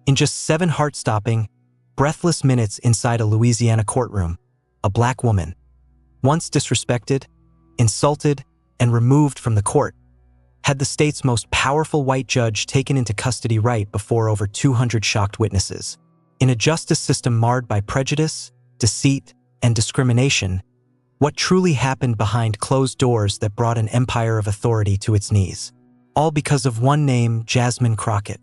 In just 7 heart-stopping, breathless minutes inside a Louisiana courtroom, a black woman, once disrespected, insulted, and removed from the court, had the state's most powerful white judge taken into custody right before over 200 shocked witnesses. In a justice system marred by prejudice, deceit, and discrimination, what truly happened behind closed doors that brought an empire of authority to its knees? All because of one name, Jasmine Crockett.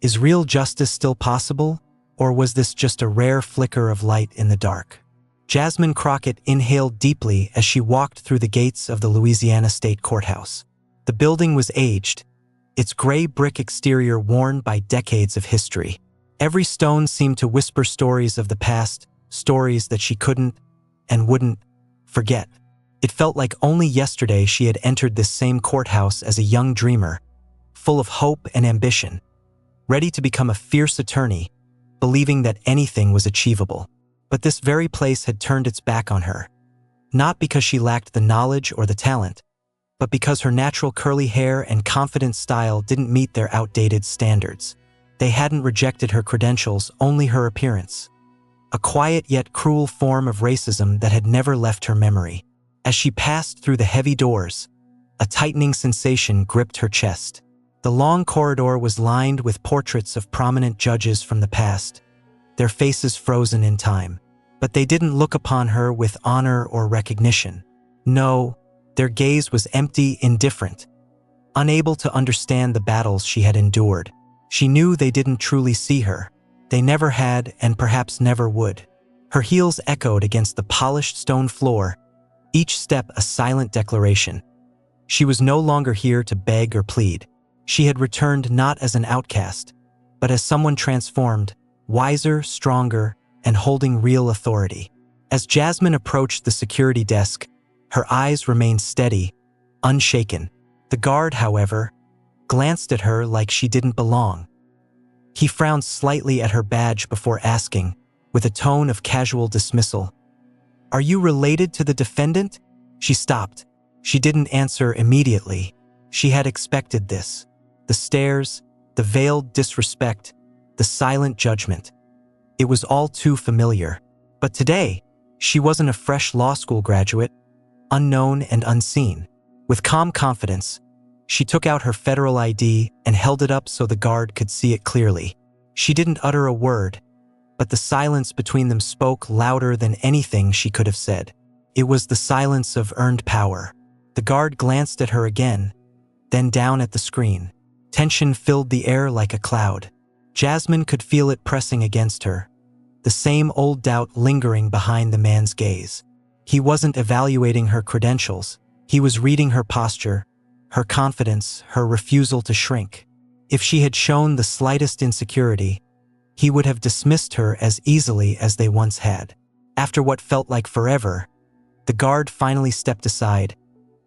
Is real justice still possible, or was this just a rare flicker of light in the dark? Jasmine Crockett inhaled deeply as she walked through the gates of the Louisiana State Courthouse. The building was aged, its gray brick exterior worn by decades of history. Every stone seemed to whisper stories of the past, stories that she couldn't and wouldn't forget. It felt like only yesterday she had entered this same courthouse as a young dreamer, full of hope and ambition, ready to become a fierce attorney, believing that anything was achievable. But this very place had turned its back on her, not because she lacked the knowledge or the talent, but because her natural curly hair and confident style didn't meet their outdated standards. They hadn't rejected her credentials, only her appearance. A quiet yet cruel form of racism that had never left her memory. As she passed through the heavy doors, a tightening sensation gripped her chest. The long corridor was lined with portraits of prominent judges from the past, their faces frozen in time. But they didn't look upon her with honor or recognition. No, their gaze was empty, indifferent, unable to understand the battles she had endured. She knew they didn't truly see her. They never had, and perhaps never would. Her heels echoed against the polished stone floor, each step a silent declaration. She was no longer here to beg or plead. She had returned not as an outcast, but as someone transformed, wiser, stronger, and holding real authority. As Jasmine approached the security desk, her eyes remained steady, unshaken. The guard, however, glanced at her like she didn't belong. He frowned slightly at her badge before asking, with a tone of casual dismissal, "Are you related to the defendant?" She stopped. She didn't answer immediately. She had expected this. The stares, the veiled disrespect, the silent judgment. It was all too familiar. But today, she wasn't a fresh law school graduate, unknown and unseen. With calm confidence, she took out her federal ID and held it up so the guard could see it clearly. She didn't utter a word, but the silence between them spoke louder than anything she could have said. It was the silence of earned power. The guard glanced at her again, then down at the screen. Tension filled the air like a cloud. Jasmine could feel it pressing against her, the same old doubt lingering behind the man's gaze. He wasn't evaluating her credentials. He was reading her posture, her confidence, her refusal to shrink. If she had shown the slightest insecurity, he would have dismissed her as easily as they once had. After what felt like forever, the guard finally stepped aside,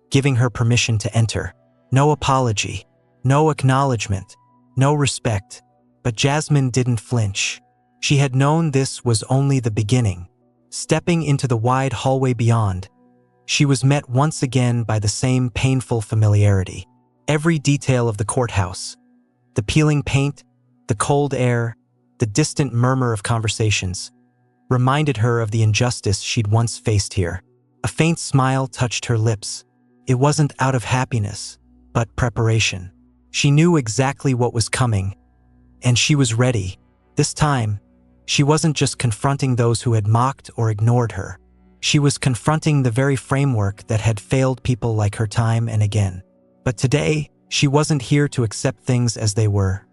giving her permission to enter. No apology, no acknowledgement, no respect. But Jasmine didn't flinch. She had known this was only the beginning. Stepping into the wide hallway beyond, she was met once again by the same painful familiarity. Every detail of the courthouse, the peeling paint, the cold air, the distant murmur of conversations, reminded her of the injustice she'd once faced here. A faint smile touched her lips. It wasn't out of happiness, but preparation. She knew exactly what was coming, and she was ready. This time, she wasn't just confronting those who had mocked or ignored her. She was confronting the very framework that had failed people like her time and again. But today, she wasn't here to accept things as they were.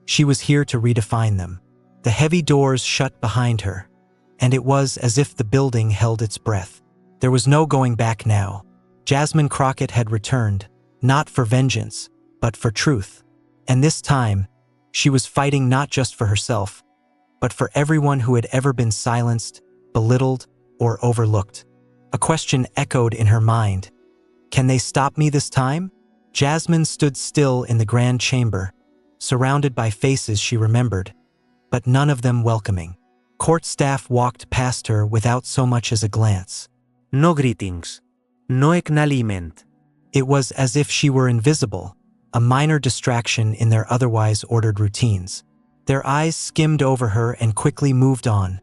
She was here to redefine them. The heavy doors shut behind her, and it was as if the building held its breath. There was no going back now. Jasmine Crockett had returned, not for vengeance, but for truth. And this time, she was fighting not just for herself, but for everyone who had ever been silenced, belittled, or overlooked. A question echoed in her mind. Can they stop me this time? Jasmine stood still in the grand chamber, surrounded by faces she remembered, but none of them welcoming. Court staff walked past her without so much as a glance. No greetings, no acknowledgement. It was as if she were invisible, a minor distraction in their otherwise ordered routines. Their eyes skimmed over her and quickly moved on,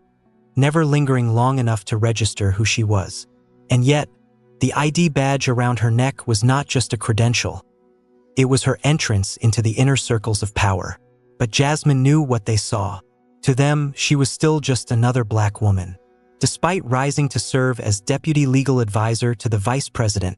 never lingering long enough to register who she was. And yet, the ID badge around her neck was not just a credential. It was her entrance into the inner circles of power. But Jasmine knew what they saw. To them, she was still just another black woman. Despite rising to serve as deputy legal advisor to the vice president,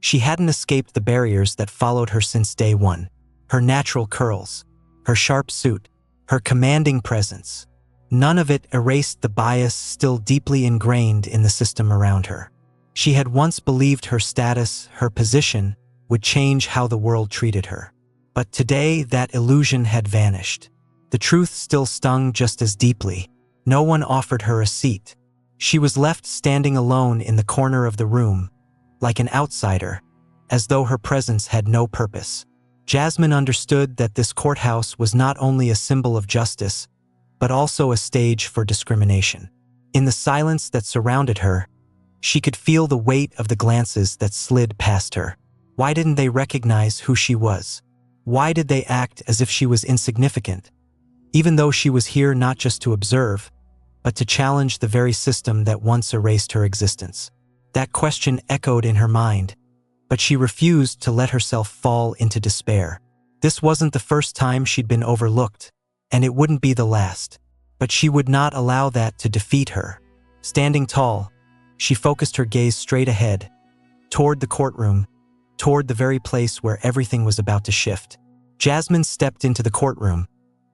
she hadn't escaped the barriers that followed her since day one. Her natural curls, her sharp suit, her commanding presence. None of it erased the bias still deeply ingrained in the system around her. She had once believed her status, her position, would change how the world treated her. But today, that illusion had vanished. The truth still stung just as deeply. No one offered her a seat. She was left standing alone in the corner of the room, like an outsider, as though her presence had no purpose. Jasmine understood that this courthouse was not only a symbol of justice, but also a stage for discrimination. In the silence that surrounded her, she could feel the weight of the glances that slid past her. Why didn't they recognize who she was? Why did they act as if she was insignificant, even though she was here not just to observe, but to challenge the very system that once erased her existence? That question echoed in her mind, but she refused to let herself fall into despair. This wasn't the first time she'd been overlooked, and it wouldn't be the last. But she would not allow that to defeat her. Standing tall, she focused her gaze straight ahead, toward the courtroom, toward the very place where everything was about to shift. Jasmine stepped into the courtroom,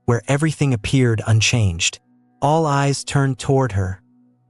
where everything appeared unchanged. All eyes turned toward her,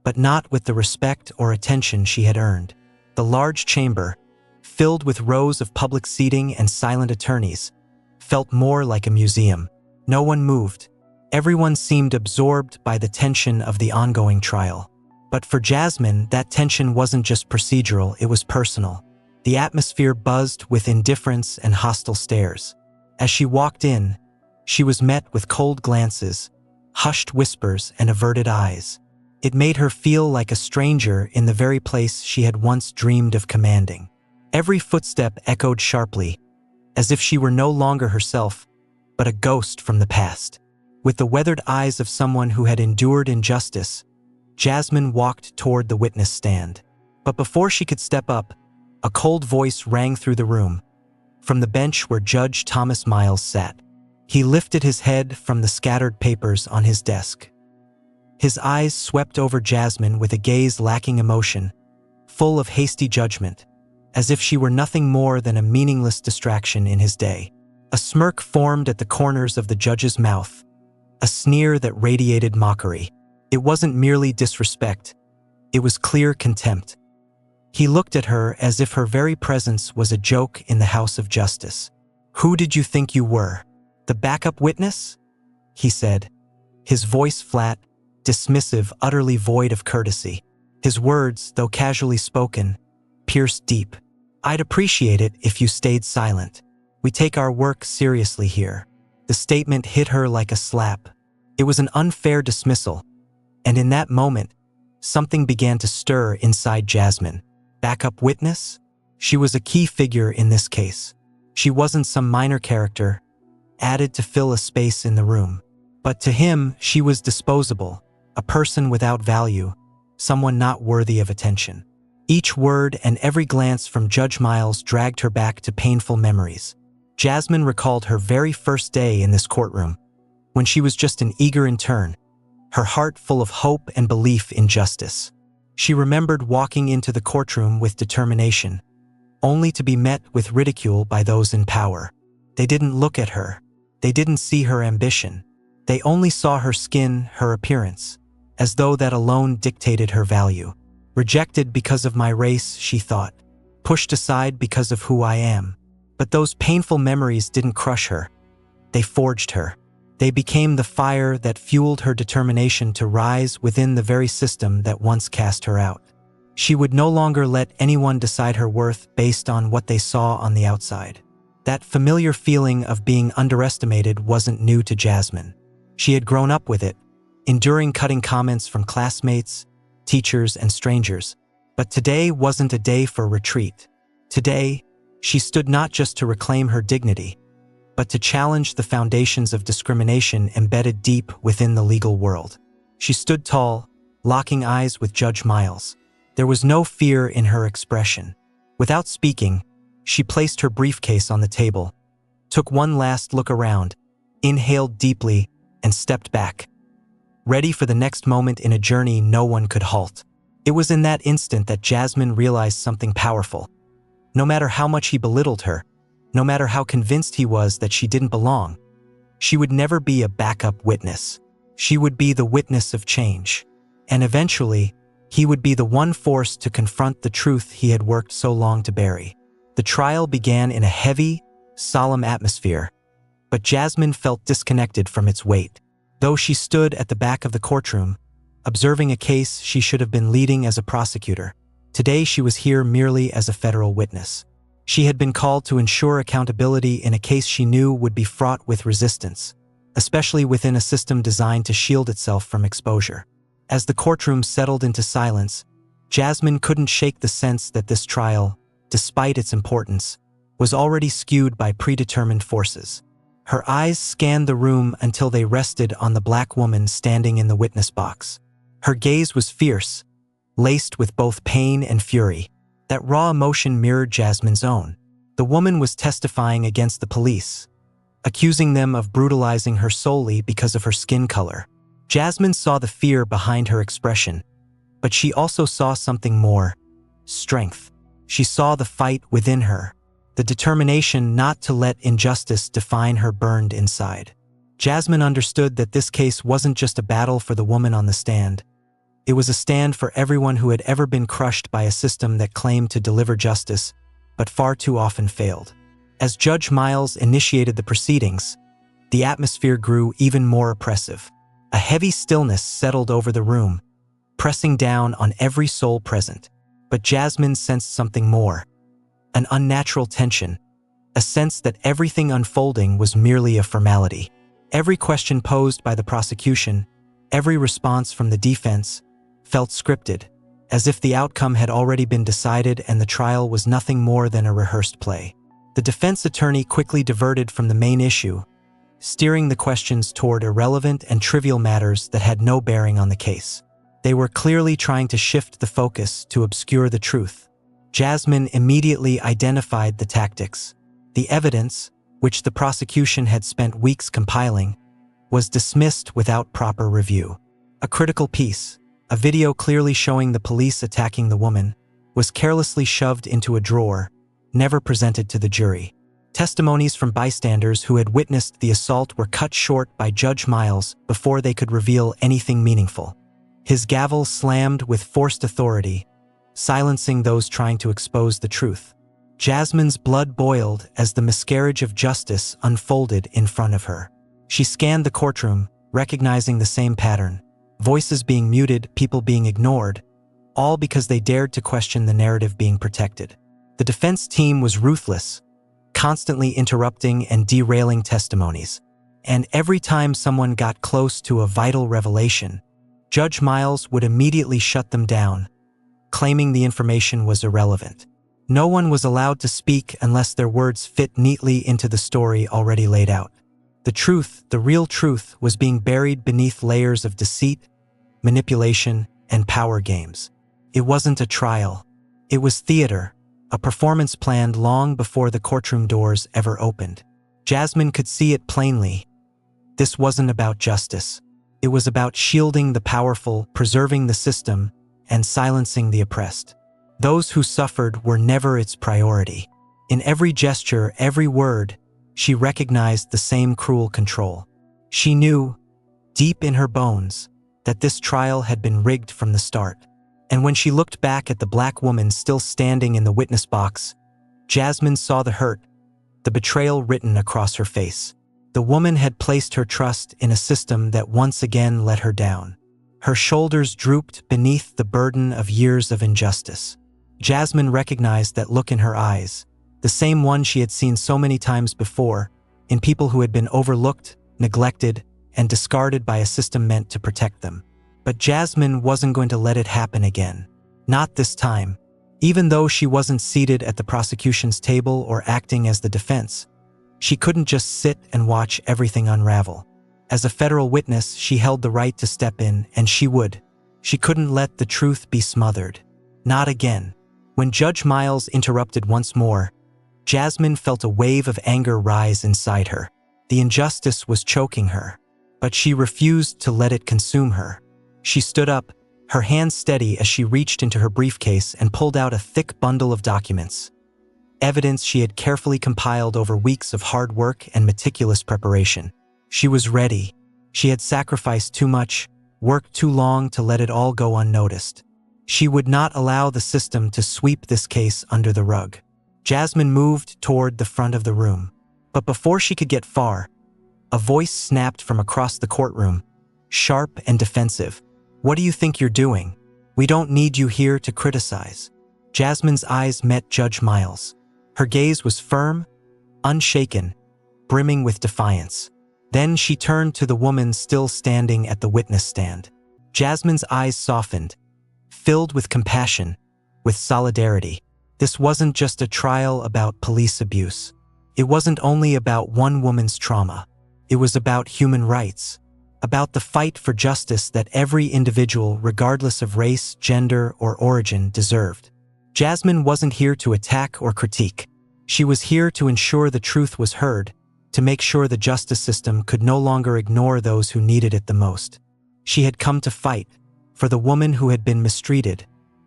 but not with the respect or attention she had earned. The large chamber, filled with rows of public seating and silent attorneys, felt more like a museum. No one moved. Everyone seemed absorbed by the tension of the ongoing trial. But for Jasmine, that tension wasn't just procedural, it was personal. The atmosphere buzzed with indifference and hostile stares. As she walked in, she was met with cold glances, hushed whispers, and averted eyes. It made her feel like a stranger in the very place she had once dreamed of commanding. Every footstep echoed sharply, as if she were no longer herself, but a ghost from the past. With the weathered eyes of someone who had endured injustice, Jasmine walked toward the witness stand. But before she could step up, a cold voice rang through the room, from the bench where Judge Thomas Miles sat. He lifted his head from the scattered papers on his desk. His eyes swept over Jasmine with a gaze lacking emotion, full of hasty judgment, as if she were nothing more than a meaningless distraction in his day. A smirk formed at the corners of the judge's mouth, a sneer that radiated mockery. It wasn't merely disrespect, it was clear contempt. He looked at her as if her very presence was a joke in the House of Justice. "Who did you think you were? The backup witness?" he said, his voice flat, dismissive, utterly void of courtesy. His words, though casually spoken, pierced deep. "I'd appreciate it if you stayed silent. We take our work seriously here." The statement hit her like a slap. It was an unfair dismissal, and in that moment, something began to stir inside Jasmine. Backup witness? She was a key figure in this case. She wasn't some minor character, added to fill a space in the room. But to him, she was disposable, a person without value, someone not worthy of attention. Each word and every glance from Judge Miles dragged her back to painful memories. Jasmine recalled her very first day in this courtroom, when she was just an eager intern, her heart full of hope and belief in justice. She remembered walking into the courtroom with determination, only to be met with ridicule by those in power. They didn't look at her. They didn't see her ambition. They only saw her skin, her appearance, as though that alone dictated her value. Rejected because of my race, she thought. Pushed aside because of who I am. But those painful memories didn't crush her. They forged her. They became the fire that fueled her determination to rise within the very system that once cast her out. She would no longer let anyone decide her worth based on what they saw on the outside. That familiar feeling of being underestimated wasn't new to Jasmine. She had grown up with it, enduring cutting comments from classmates, teachers, and strangers. But today wasn't a day for retreat. Today, she stood not just to reclaim her dignity, but to challenge the foundations of discrimination embedded deep within the legal world. She stood tall, locking eyes with Judge Miles. There was no fear in her expression. Without speaking, she placed her briefcase on the table, took one last look around, inhaled deeply, and stepped back, ready for the next moment in a journey no one could halt. It was in that instant that Jasmine realized something powerful. No matter how much he belittled her, no matter how convinced he was that she didn't belong, she would never be a backup witness. She would be the witness of change. And eventually, he would be the one force to confront the truth he had worked so long to bury. The trial began in a heavy, solemn atmosphere, but Jasmine felt disconnected from its weight. Though she stood at the back of the courtroom, observing a case she should have been leading as a prosecutor, today she was here merely as a federal witness. She had been called to ensure accountability in a case she knew would be fraught with resistance, especially within a system designed to shield itself from exposure. As the courtroom settled into silence, Jasmine couldn't shake the sense that this trial, despite its importance, was already skewed by predetermined forces. Her eyes scanned the room until they rested on the black woman standing in the witness box. Her gaze was fierce, laced with both pain and fury. That raw emotion mirrored Jasmine's own. The woman was testifying against the police, accusing them of brutalizing her solely because of her skin color. Jasmine saw the fear behind her expression, but she also saw something more: strength. She saw the fight within her, the determination not to let injustice define her burned inside. Jasmine understood that this case wasn't just a battle for the woman on the stand. It was a stand for everyone who had ever been crushed by a system that claimed to deliver justice, but far too often failed. As Judge Miles initiated the proceedings, the atmosphere grew even more oppressive. A heavy stillness settled over the room, pressing down on every soul present. But Jasmine sensed something more: an unnatural tension, a sense that everything unfolding was merely a formality. Every question posed by the prosecution, every response from the defense, felt scripted, as if the outcome had already been decided and the trial was nothing more than a rehearsed play. The defense attorney quickly diverted from the main issue, steering the questions toward irrelevant and trivial matters that had no bearing on the case. They were clearly trying to shift the focus to obscure the truth. Jasmine immediately identified the tactics. The evidence, which the prosecution had spent weeks compiling, was dismissed without proper review. A critical piece, a video clearly showing the police attacking the woman, was carelessly shoved into a drawer, never presented to the jury. Testimonies from bystanders who had witnessed the assault were cut short by Judge Miles before they could reveal anything meaningful. His gavel slammed with forced authority, silencing those trying to expose the truth. Jasmine's blood boiled as the miscarriage of justice unfolded in front of her. She scanned the courtroom, recognizing the same pattern: voices being muted, people being ignored, all because they dared to question the narrative being protected. The defense team was ruthless, constantly interrupting and derailing testimonies. And every time someone got close to a vital revelation, Judge Miles would immediately shut them down, claiming the information was irrelevant. No one was allowed to speak unless their words fit neatly into the story already laid out. The truth, the real truth, was being buried beneath layers of deceit, manipulation, and power games. It wasn't a trial. It was theater, a performance planned long before the courtroom doors ever opened. Jasmine could see it plainly. This wasn't about justice. It was about shielding the powerful, preserving the system, and silencing the oppressed. Those who suffered were never its priority. In every gesture, every word, she recognized the same cruel control. She knew, deep in her bones, that this trial had been rigged from the start. And when she looked back at the black woman still standing in the witness box, Jasmine saw the hurt, the betrayal written across her face. The woman had placed her trust in a system that once again let her down. Her shoulders drooped beneath the burden of years of injustice. Jasmine recognized that look in her eyes, the same one she had seen so many times before, in people who had been overlooked, neglected, and discarded by a system meant to protect them. But Jasmine wasn't going to let it happen again. Not this time. Even though she wasn't seated at the prosecution's table or acting as the defense, She couldn't just sit and watch everything unravel. As a federal witness, she held the right to step in, and she would. She couldn't let the truth be smothered. Not again. When Judge Miles interrupted once more, Jasmine felt a wave of anger rise inside her. The injustice was choking her, but she refused to let it consume her. She stood up, her hands steady as she reached into her briefcase and pulled out a thick bundle of documents. Evidence she had carefully compiled over weeks of hard work and meticulous preparation. She was ready. She had sacrificed too much, worked too long to let it all go unnoticed. She would not allow the system to sweep this case under the rug. Jasmine moved toward the front of the room. But before she could get far, a voice snapped from across the courtroom, sharp and defensive. "What do you think you're doing? We don't need you here to criticize." Jasmine's eyes met Judge Miles. Her gaze was firm, unshaken, brimming with defiance. Then she turned to the woman still standing at the witness stand. Jasmine's eyes softened, filled with compassion, with solidarity. This wasn't just a trial about police abuse. It wasn't only about one woman's trauma. It was about human rights, about the fight for justice that every individual, regardless of race, gender, or origin, deserved. Jasmine wasn't here to attack or critique. She was here to ensure the truth was heard, to make sure the justice system could no longer ignore those who needed it the most. She had come to fight for the woman who had been mistreated,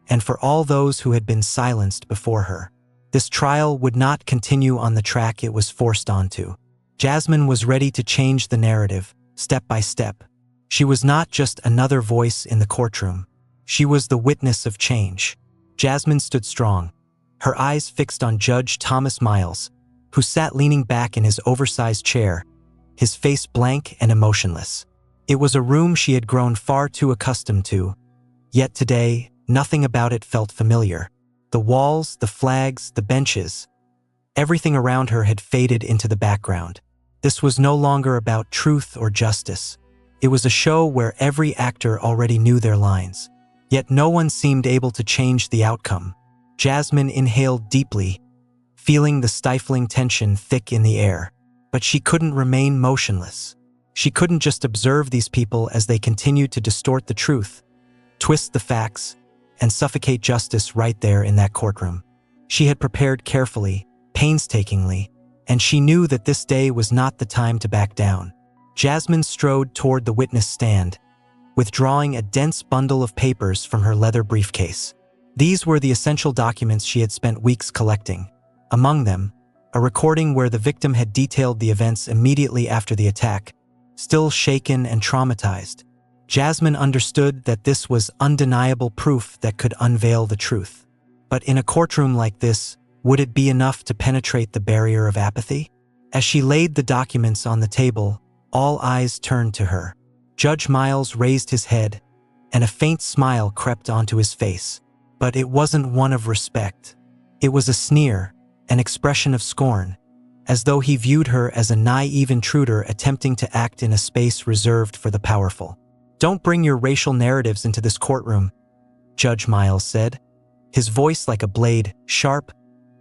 and for all those who had been silenced before her. This trial would not continue on the track it was forced onto. Jasmine was ready to change the narrative, step by step. She was not just another voice in the courtroom. She was the witness of change. Jasmine stood strong, her eyes fixed on Judge Thomas Miles, who sat leaning back in his oversized chair, his face blank and emotionless. It was a room she had grown far too accustomed to, yet today, nothing about it felt familiar. The walls, the flags, the benches, everything around her had faded into the background. This was no longer about truth or justice. It was a show where every actor already knew their lines, yet no one seemed able to change the outcome. Jasmine inhaled deeply, feeling the stifling tension thick in the air. But she couldn't remain motionless. She couldn't just observe these people as they continued to distort the truth, twist the facts, and suffocate justice right there in that courtroom. She had prepared carefully, painstakingly, and she knew that this day was not the time to back down. Jasmine strode toward the witness stand, withdrawing a dense bundle of papers from her leather briefcase. These were the essential documents she had spent weeks collecting. Among them, a recording where the victim had detailed the events immediately after the attack, still shaken and traumatized. Jasmine understood that this was undeniable proof that could unveil the truth. But in a courtroom like this, would it be enough to penetrate the barrier of apathy? As she laid the documents on the table, all eyes turned to her. Judge Miles raised his head, and a faint smile crept onto his face. But it wasn't one of respect. It was a sneer, an expression of scorn, as though he viewed her as a naive intruder attempting to act in a space reserved for the powerful. "Don't bring your racial narratives into this courtroom," Judge Miles said, his voice like a blade, sharp,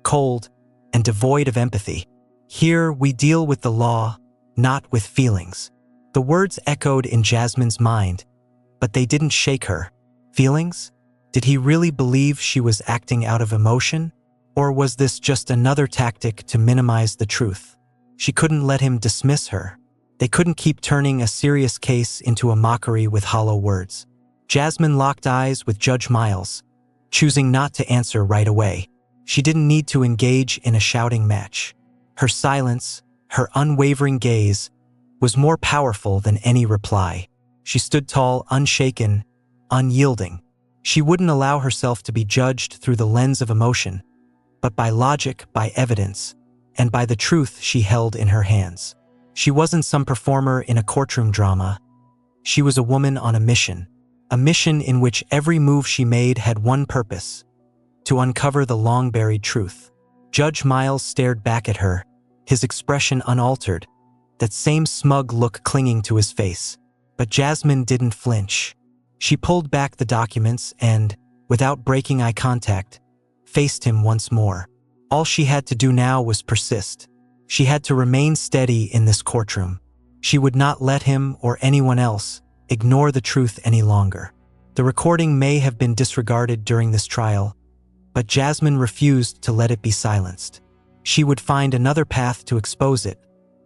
cold, and devoid of empathy. "Here we deal with the law, not with feelings." The words echoed in Jasmine's mind, but they didn't shake her. Feelings? Did he really believe she was acting out of emotion? Or was this just another tactic to minimize the truth? She couldn't let him dismiss her. They couldn't keep turning a serious case into a mockery with hollow words. Jasmine locked eyes with Judge Miles, choosing not to answer right away. She didn't need to engage in a shouting match. Her silence, her unwavering gaze, was more powerful than any reply. She stood tall, unshaken, unyielding. She wouldn't allow herself to be judged through the lens of emotion, but by logic, by evidence, and by the truth she held in her hands. She wasn't some performer in a courtroom drama. She was a woman on a mission in which every move she made had one purpose: to uncover the long-buried truth. Judge Miles stared back at her, his expression unaltered, that same smug look clinging to his face. But Jasmine didn't flinch. She pulled back the documents and, without breaking eye contact, faced him once more. All she had to do now was persist. She had to remain steady in this courtroom. She would not let him or anyone else ignore the truth any longer. The recording may have been disregarded during this trial, but Jasmine refused to let it be silenced. She would find another path to expose it,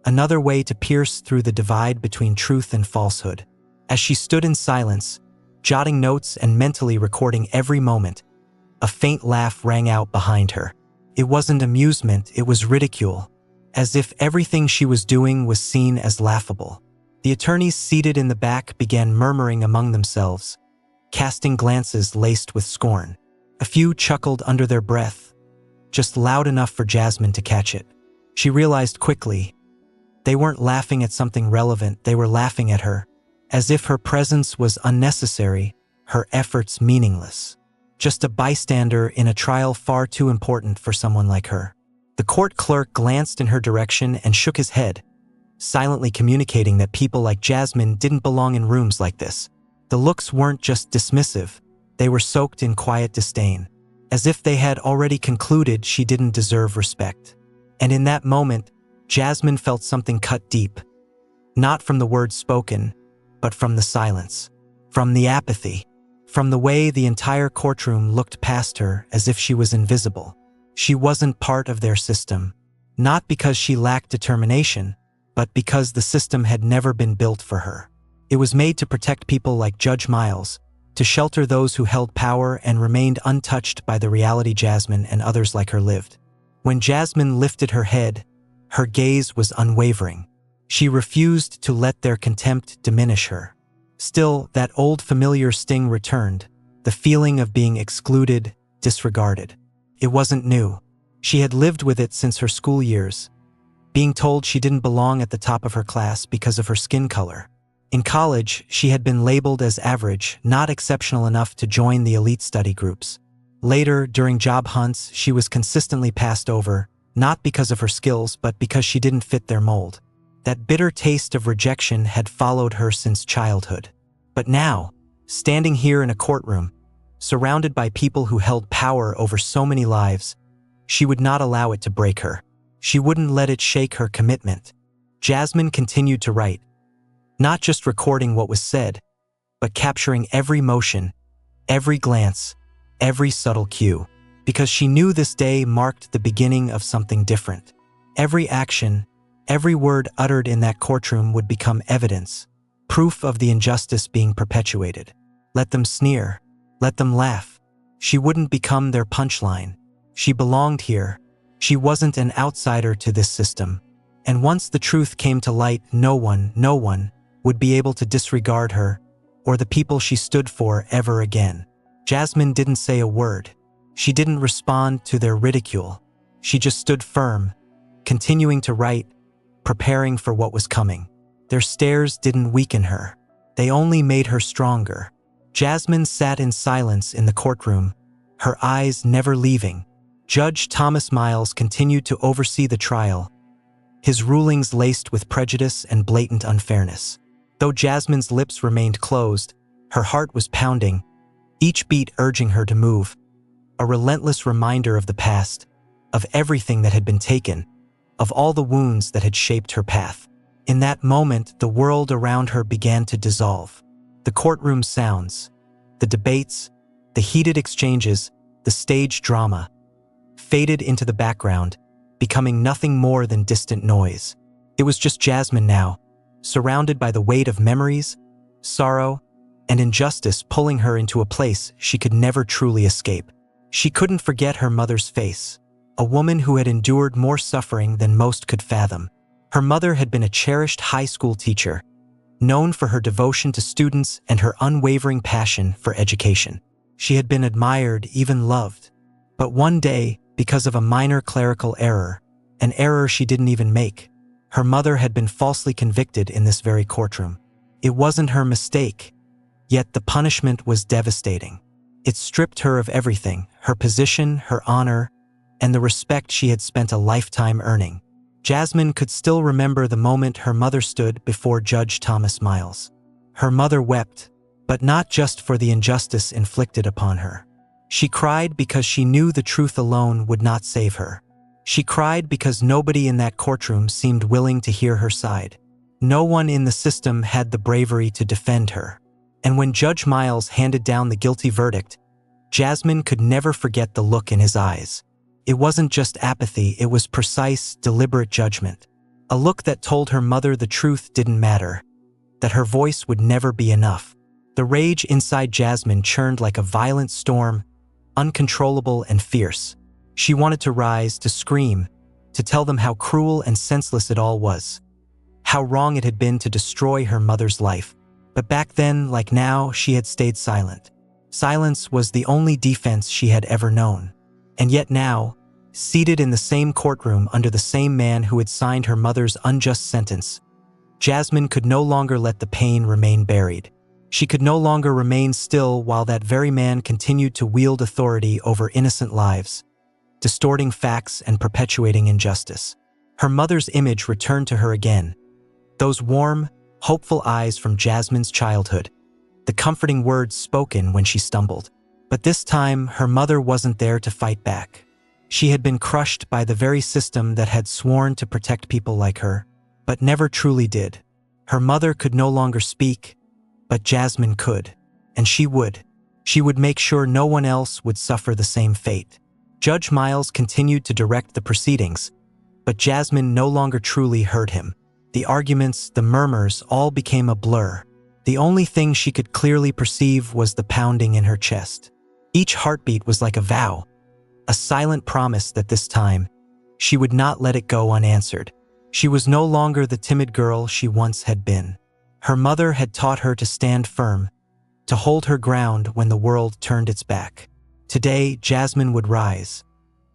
another way to pierce through the divide between truth and falsehood. As she stood in silence, jotting notes and mentally recording every moment, a faint laugh rang out behind her. It wasn't amusement, it was ridicule, as if everything she was doing was seen as laughable. The attorneys seated in the back began murmuring among themselves, casting glances laced with scorn. A few chuckled under their breath, just loud enough for Jasmine to catch it. She realized quickly, they weren't laughing at something relevant, they were laughing at her, as if her presence was unnecessary, her efforts meaningless. Just a bystander in a trial far too important for someone like her. The court clerk glanced in her direction and shook his head, silently communicating that people like Jasmine didn't belong in rooms like this. The looks weren't just dismissive, they were soaked in quiet disdain, as if they had already concluded she didn't deserve respect. And in that moment, Jasmine felt something cut deep, not from the words spoken, but from the silence, from the apathy, from the way the entire courtroom looked past her as if she was invisible. She wasn't part of their system, not because she lacked determination, but because the system had never been built for her. It was made to protect people like Judge Miles, to shelter those who held power and remained untouched by the reality Jasmine and others like her lived. When Jasmine lifted her head, her gaze was unwavering. She refused to let their contempt diminish her. Still, that old familiar sting returned, the feeling of being excluded, disregarded. It wasn't new. She had lived with it since her school years, being told she didn't belong at the top of her class because of her skin color. In college, she had been labeled as average, not exceptional enough to join the elite study groups. Later, during job hunts, she was consistently passed over, not because of her skills, but because she didn't fit their mold. That bitter taste of rejection had followed her since childhood. But now, standing here in a courtroom, surrounded by people who held power over so many lives, she would not allow it to break her. She wouldn't let it shake her commitment. Jasmine continued to write, not just recording what was said, but capturing every motion, every glance, every subtle cue, because she knew this day marked the beginning of something different. Every action, every word uttered in that courtroom would become evidence, proof of the injustice being perpetuated. Let them sneer, let them laugh. She wouldn't become their punchline. She belonged here. She wasn't an outsider to this system. And once the truth came to light, no one would be able to disregard her or the people she stood for ever again. Jasmine didn't say a word. She didn't respond to their ridicule. She just stood firm, continuing to write, preparing for what was coming. Their stares didn't weaken her. They only made her stronger. Jasmine sat in silence in the courtroom, her eyes never leaving. Judge Thomas Miles continued to oversee the trial, his rulings laced with prejudice and blatant unfairness. Though Jasmine's lips remained closed, her heart was pounding, each beat urging her to move, a relentless reminder of the past, of everything that had been taken, of all the wounds that had shaped her path. In that moment, the world around her began to dissolve. The courtroom sounds, the debates, the heated exchanges, the stage drama, faded into the background, becoming nothing more than distant noise. It was just Jasmine now, surrounded by the weight of memories, sorrow, and injustice pulling her into a place she could never truly escape. She couldn't forget her mother's face, a woman who had endured more suffering than most could fathom. Her mother had been a cherished high school teacher, known for her devotion to students and her unwavering passion for education. She had been admired, even loved. But one day, because of a minor clerical error, an error she didn't even make, her mother had been falsely convicted in this very courtroom. It wasn't her mistake, yet the punishment was devastating. It stripped her of everything, her position, her honor, and the respect she had spent a lifetime earning. Jasmine could still remember the moment her mother stood before Judge Thomas Miles. Her mother wept, but not just for the injustice inflicted upon her. She cried because she knew the truth alone would not save her. She cried because nobody in that courtroom seemed willing to hear her side. No one in the system had the bravery to defend her. And when Judge Miles handed down the guilty verdict, Jasmine could never forget the look in his eyes. It wasn't just apathy, it was precise, deliberate judgment. A look that told her mother the truth didn't matter, that her voice would never be enough. The rage inside Jasmine churned like a violent storm, uncontrollable and fierce. She wanted to rise, to scream, to tell them how cruel and senseless it all was. How wrong it had been to destroy her mother's life. But back then, like now, she had stayed silent. Silence was the only defense she had ever known. And yet now, seated in the same courtroom under the same man who had signed her mother's unjust sentence, Jasmine could no longer let the pain remain buried. She could no longer remain still while that very man continued to wield authority over innocent lives, distorting facts and perpetuating injustice. Her mother's image returned to her again. Those warm, hopeful eyes from Jasmine's childhood, the comforting words spoken when she stumbled. But this time, her mother wasn't there to fight back. She had been crushed by the very system that had sworn to protect people like her, but never truly did. Her mother could no longer speak, but Jasmine could, and she would. She would make sure no one else would suffer the same fate. Judge Miles continued to direct the proceedings, but Jasmine no longer truly heard him. The arguments, the murmurs, all became a blur. The only thing she could clearly perceive was the pounding in her chest. Each heartbeat was like a vow, a silent promise that this time, she would not let it go unanswered. She was no longer the timid girl she once had been. Her mother had taught her to stand firm, to hold her ground when the world turned its back. Today, Jasmine would rise,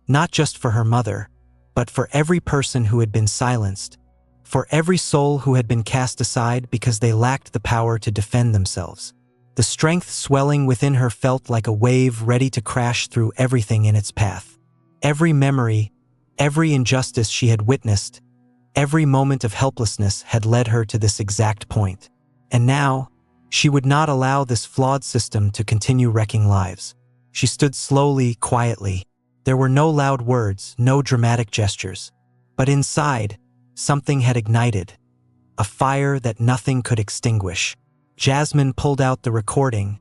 not just for her mother, but for every person who had been silenced, for every soul who had been cast aside because they lacked the power to defend themselves. The strength swelling within her felt like a wave ready to crash through everything in its path. Every memory, every injustice she had witnessed, every moment of helplessness had led her to this exact point. And now, she would not allow this flawed system to continue wrecking lives. She stood slowly, quietly. There were no loud words, no dramatic gestures. But inside, something had ignited, a fire that nothing could extinguish. Jasmine pulled out the recording,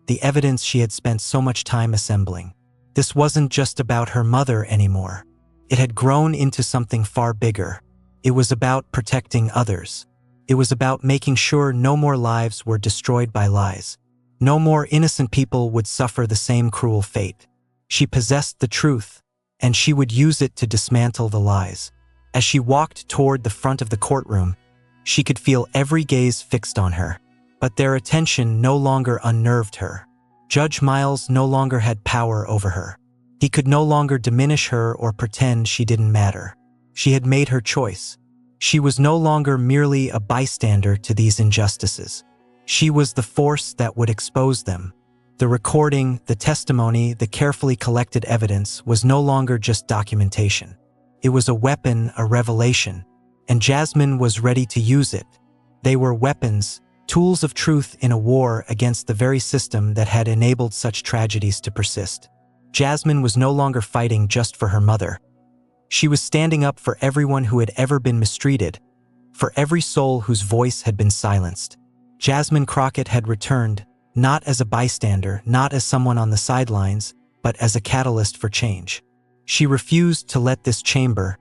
the evidence she had spent so much time assembling. This wasn't just about her mother anymore. It had grown into something far bigger. It was about protecting others. It was about making sure no more lives were destroyed by lies. No more innocent people would suffer the same cruel fate. She possessed the truth, and she would use it to dismantle the lies. As she walked toward the front of the courtroom, she could feel every gaze fixed on her. But their attention no longer unnerved her. Judge Miles no longer had power over her. He could no longer diminish her or pretend she didn't matter. She had made her choice. She was no longer merely a bystander to these injustices. She was the force that would expose them. The recording, the testimony, the carefully collected evidence was no longer just documentation. It was a weapon, a revelation, and Jasmine was ready to use it. They were weapons, tools of truth in a war against the very system that had enabled such tragedies to persist. Jasmine was no longer fighting just for her mother. She was standing up for everyone who had ever been mistreated, for every soul whose voice had been silenced. Jasmine Crockett had returned, not as a bystander, not as someone on the sidelines, but as a catalyst for change. She refused to let this chamber,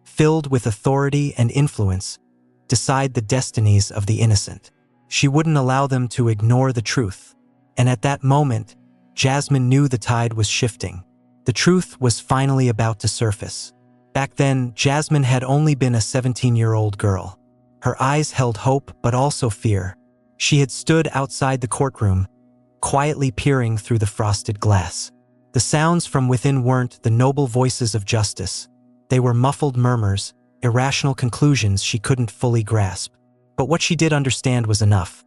filled with authority and influence, decide the destinies of the innocent. She wouldn't allow them to ignore the truth. And at that moment, Jasmine knew the tide was shifting. The truth was finally about to surface. Back then, Jasmine had only been a 17-year-old girl. Her eyes held hope, but also fear. She had stood outside the courtroom, quietly peering through the frosted glass. The sounds from within weren't the noble voices of justice. They were muffled murmurs, irrational conclusions she couldn't fully grasp. But what she did understand was enough.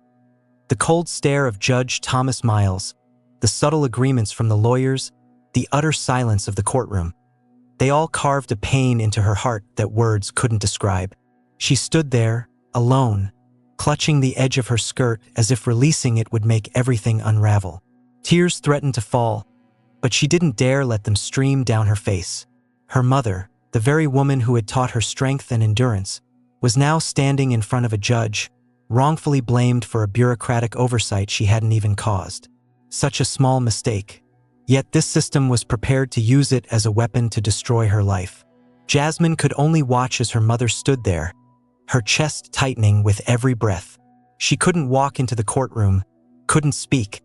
The cold stare of Judge Thomas Miles, the subtle agreements from the lawyers, the utter silence of the courtroom. They all carved a pain into her heart that words couldn't describe. She stood there, alone, clutching the edge of her skirt as if releasing it would make everything unravel. Tears threatened to fall, but she didn't dare let them stream down her face. Her mother, the very woman who had taught her strength and endurance, was now standing in front of a judge, wrongfully blamed for a bureaucratic oversight she hadn't even caused. Such a small mistake. Yet this system was prepared to use it as a weapon to destroy her life. Jasmine could only watch as her mother stood there, her chest tightening with every breath. She couldn't walk into the courtroom, couldn't speak,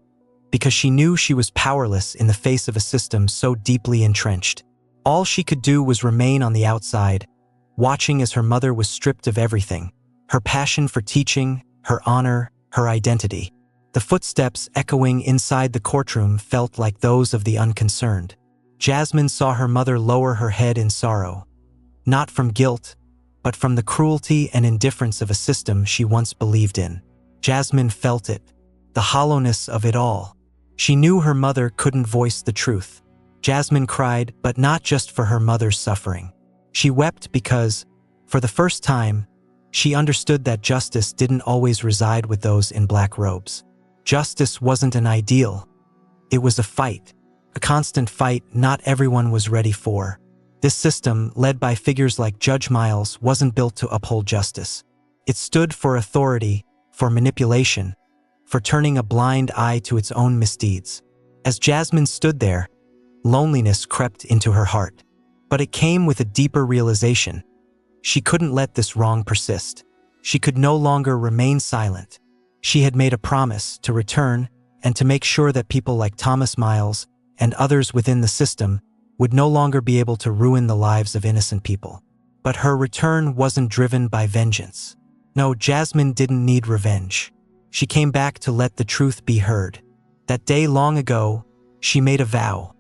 because she knew she was powerless in the face of a system so deeply entrenched. All she could do was remain on the outside, watching as her mother was stripped of everything: her passion for teaching, her honor, her identity. The footsteps echoing inside the courtroom felt like those of the unconcerned. Jasmine saw her mother lower her head in sorrow, not from guilt, but from the cruelty and indifference of a system she once believed in. Jasmine felt it, the hollowness of it all. She knew her mother couldn't voice the truth. Jasmine cried, but not just for her mother's suffering. She wept because, for the first time, she understood that justice didn't always reside with those in black robes. Justice wasn't an ideal. It was a fight, a constant fight not everyone was ready for. This system, led by figures like Judge Miles, wasn't built to uphold justice. It stood for authority, for manipulation, for turning a blind eye to its own misdeeds. As Jasmine stood there, loneliness crept into her heart. But it came with a deeper realization. She couldn't let this wrong persist. She could no longer remain silent. She had made a promise to return and to make sure that people like Thomas Miles and others within the system would no longer be able to ruin the lives of innocent people. But her return wasn't driven by vengeance. No, Jasmine didn't need revenge. She came back to let the truth be heard. That day long ago, she made a vow,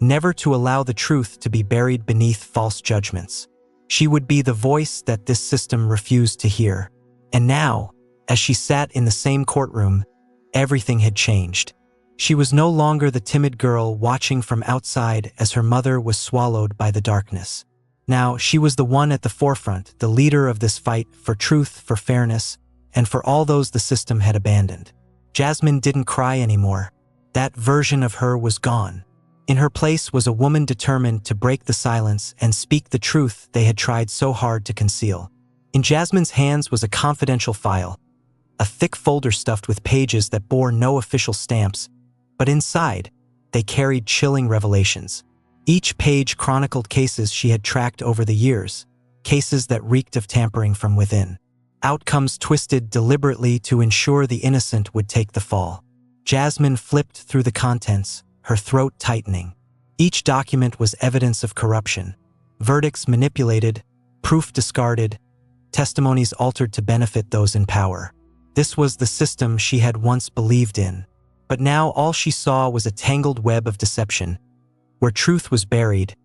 never to allow the truth to be buried beneath false judgments. She would be the voice that this system refused to hear. And now, as she sat in the same courtroom, everything had changed. She was no longer the timid girl watching from outside as her mother was swallowed by the darkness. Now, she was the one at the forefront, the leader of this fight for truth, for fairness, and for all those the system had abandoned. Jasmine didn't cry anymore. That version of her was gone. In her place was a woman determined to break the silence and speak the truth they had tried so hard to conceal. In Jasmine's hands was a confidential file, a thick folder stuffed with pages that bore no official stamps, but inside, they carried chilling revelations. Each page chronicled cases she had tracked over the years, cases that reeked of tampering from within. Outcomes twisted deliberately to ensure the innocent would take the fall. Jasmine flipped through the contents, her throat tightening. Each document was evidence of corruption. Verdicts manipulated, proof discarded, testimonies altered to benefit those in power. This was the system she had once believed in. But now all she saw was a tangled web of deception, where truth was buried,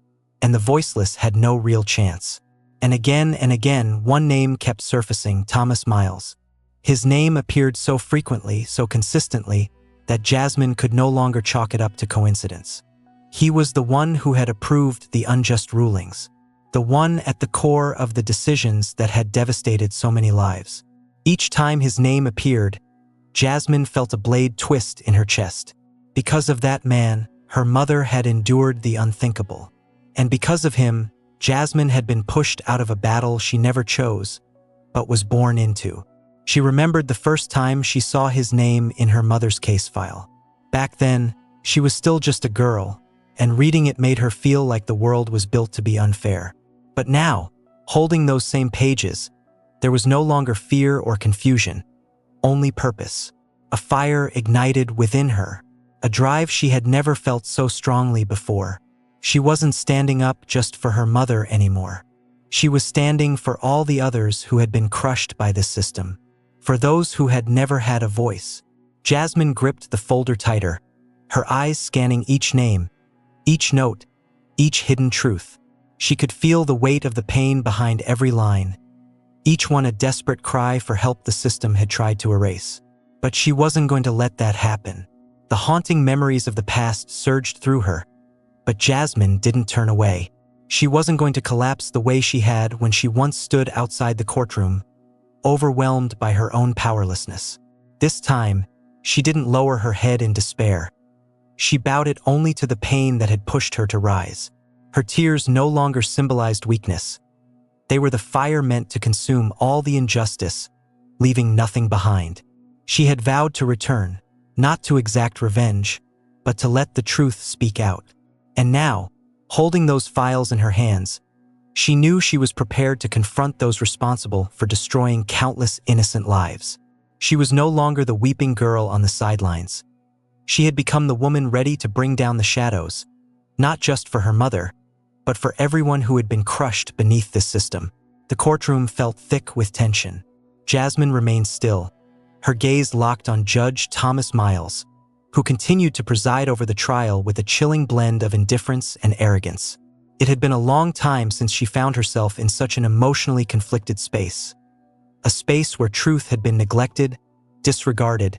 and the voiceless had no real chance. And again, one name kept surfacing: Thomas Miles. His name appeared so frequently, so consistently, that Jasmine could no longer chalk it up to coincidence. He was the one who had approved the unjust rulings, the one at the core of the decisions that had devastated so many lives. Each time his name appeared, Jasmine felt a blade twist in her chest. Because of that man, her mother had endured the unthinkable. And because of him, Jasmine had been pushed out of a battle she never chose, but was born into. She remembered the first time she saw his name in her mother's case file. Back then, she was still just a girl, and reading it made her feel like the world was built to be unfair. But now, holding those same pages, there was no longer fear or confusion, only purpose. A fire ignited within her, a drive she had never felt so strongly before. She wasn't standing up just for her mother anymore. She was standing for all the others who had been crushed by this system, for those who had never had a voice. Jasmine gripped the folder tighter, her eyes scanning each name, each note, each hidden truth. She could feel the weight of the pain behind every line, each one a desperate cry for help the system had tried to erase. But she wasn't going to let that happen. The haunting memories of the past surged through her, but Jasmine didn't turn away. She wasn't going to collapse the way she had when she once stood outside the courtroom, overwhelmed by her own powerlessness. This time, she didn't lower her head in despair. She bowed it only to the pain that had pushed her to rise. Her tears no longer symbolized weakness. They were the fire meant to consume all the injustice, leaving nothing behind. She had vowed to return, not to exact revenge, but to let the truth speak out. And now, holding those files in her hands, she knew she was prepared to confront those responsible for destroying countless innocent lives. She was no longer the weeping girl on the sidelines. She had become the woman ready to bring down the shadows, not just for her mother, but for everyone who had been crushed beneath this system. The courtroom felt thick with tension. Jasmine remained still, her gaze locked on Judge Thomas Miles, who continued to preside over the trial with a chilling blend of indifference and arrogance. It had been a long time since she found herself in such an emotionally conflicted space. A space where truth had been neglected, disregarded,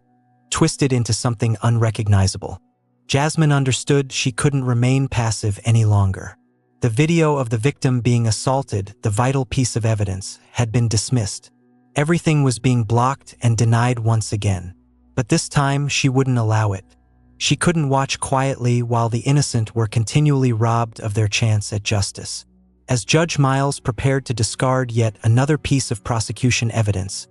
twisted into something unrecognizable. Jasmine understood she couldn't remain passive any longer. The video of the victim being assaulted, the vital piece of evidence, had been dismissed. Everything was being blocked and denied once again. But this time, she wouldn't allow it. She couldn't watch quietly while the innocent were continually robbed of their chance at justice. As Judge Miles prepared to discard yet another piece of prosecution evidence,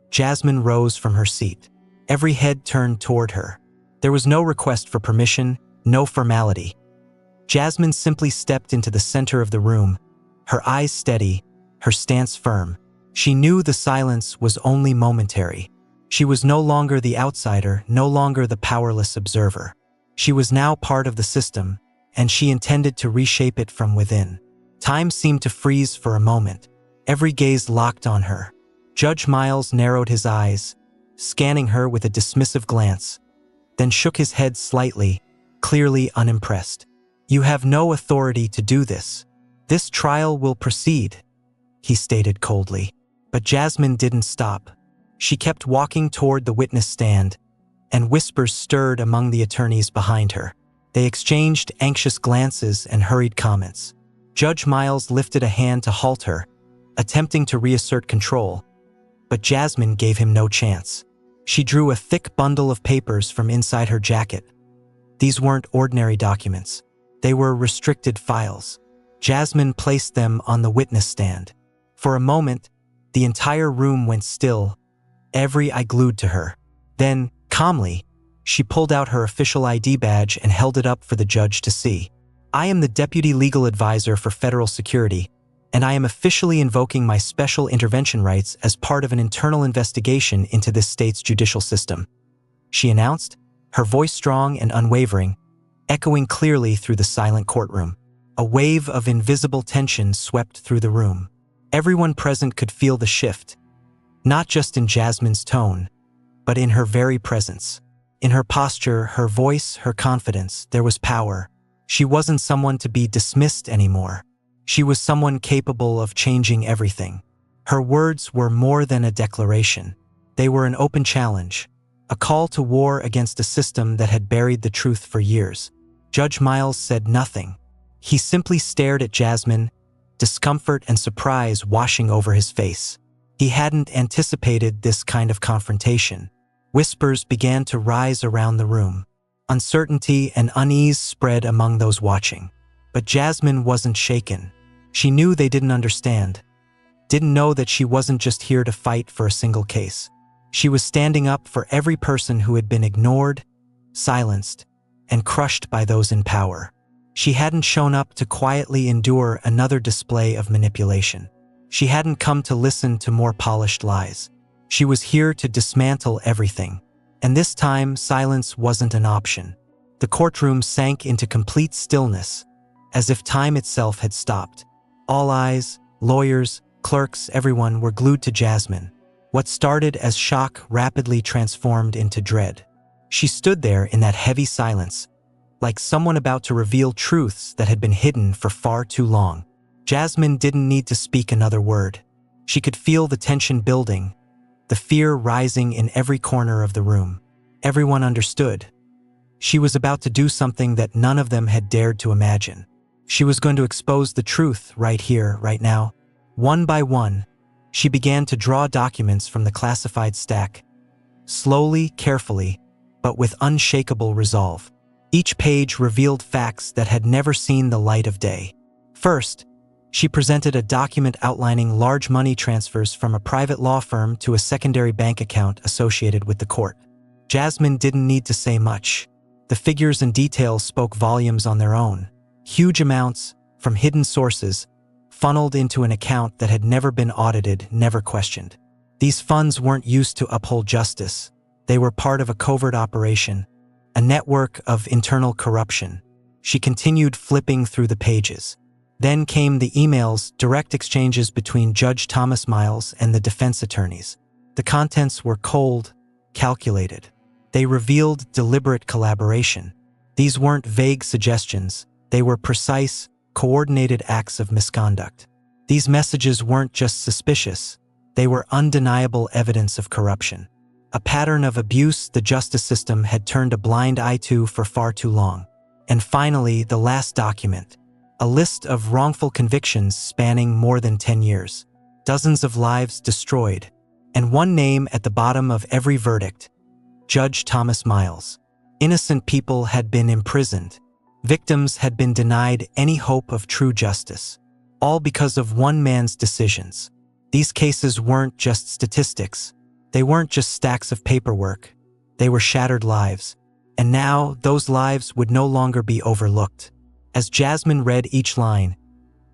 Jasmine rose from her seat. Every head turned toward her. There was no request for permission, no formality. Jasmine simply stepped into the center of the room, her eyes steady, her stance firm. She knew the silence was only momentary. She was no longer the outsider, no longer the powerless observer. She was now part of the system, and she intended to reshape it from within. Time seemed to freeze for a moment, every gaze locked on her. Judge Miles narrowed his eyes, scanning her with a dismissive glance, then shook his head slightly, clearly unimpressed. "You have no authority to do this. This trial will proceed," he stated coldly. But Jasmine didn't stop. She kept walking toward the witness stand, and whispers stirred among the attorneys behind her. They exchanged anxious glances and hurried comments. Judge Miles lifted a hand to halt her, attempting to reassert control, but Jasmine gave him no chance. She drew a thick bundle of papers from inside her jacket. These weren't ordinary documents. They were restricted files. Jasmine placed them on the witness stand. For a moment, the entire room went still, every eye glued to her. Then, calmly, she pulled out her official ID badge and held it up for the judge to see. "I am the Deputy Legal Advisor for Federal Security, and I am officially invoking my special intervention rights as part of an internal investigation into this state's judicial system," she announced, her voice strong and unwavering, echoing clearly through the silent courtroom. A wave of invisible tension swept through the room. Everyone present could feel the shift, not just in Jasmine's tone, but in her very presence. In her posture, her voice, her confidence, there was power. She wasn't someone to be dismissed anymore. She was someone capable of changing everything. Her words were more than a declaration. They were an open challenge, a call to war against a system that had buried the truth for years. Judge Miles said nothing. He simply stared at Jasmine, discomfort and surprise washing over his face. He hadn't anticipated this kind of confrontation. Whispers began to rise around the room. Uncertainty and unease spread among those watching. But Jasmine wasn't shaken. She knew they didn't understand, didn't know that she wasn't just here to fight for a single case. She was standing up for every person who had been ignored, silenced, and crushed by those in power. She hadn't shown up to quietly endure another display of manipulation. She hadn't come to listen to more polished lies. She was here to dismantle everything. And this time, silence wasn't an option. The courtroom sank into complete stillness, as if time itself had stopped. All eyes, lawyers, clerks, everyone were glued to Jasmine. What started as shock rapidly transformed into dread. She stood there in that heavy silence, like someone about to reveal truths that had been hidden for far too long. Jasmine didn't need to speak another word. She could feel the tension building, the fear rising in every corner of the room. Everyone understood. She was about to do something that none of them had dared to imagine. She was going to expose the truth right here, right now. One by one, she began to draw documents from the classified stack. Slowly, carefully, but with unshakable resolve. Each page revealed facts that had never seen the light of day. First, she presented a document outlining large money transfers from a private law firm to a secondary bank account associated with the court. Jasmine didn't need to say much. The figures and details spoke volumes on their own. Huge amounts, from hidden sources, funneled into an account that had never been audited, never questioned. These funds weren't used to uphold justice. They were part of a covert operation, a network of internal corruption. She continued flipping through the pages. Then came the emails, direct exchanges between Judge Thomas Miles and the defense attorneys. The contents were cold, calculated. They revealed deliberate collaboration. These weren't vague suggestions. They were precise, coordinated acts of misconduct. These messages weren't just suspicious. They were undeniable evidence of corruption. A pattern of abuse the justice system had turned a blind eye to for far too long. And finally, the last document. A list of wrongful convictions spanning more than 10 years. Dozens of lives destroyed. And one name at the bottom of every verdict. Judge Thomas Miles. Innocent people had been imprisoned. Victims had been denied any hope of true justice. All because of one man's decisions. These cases weren't just statistics. They weren't just stacks of paperwork. They were shattered lives. And now, those lives would no longer be overlooked. As Jasmine read each line,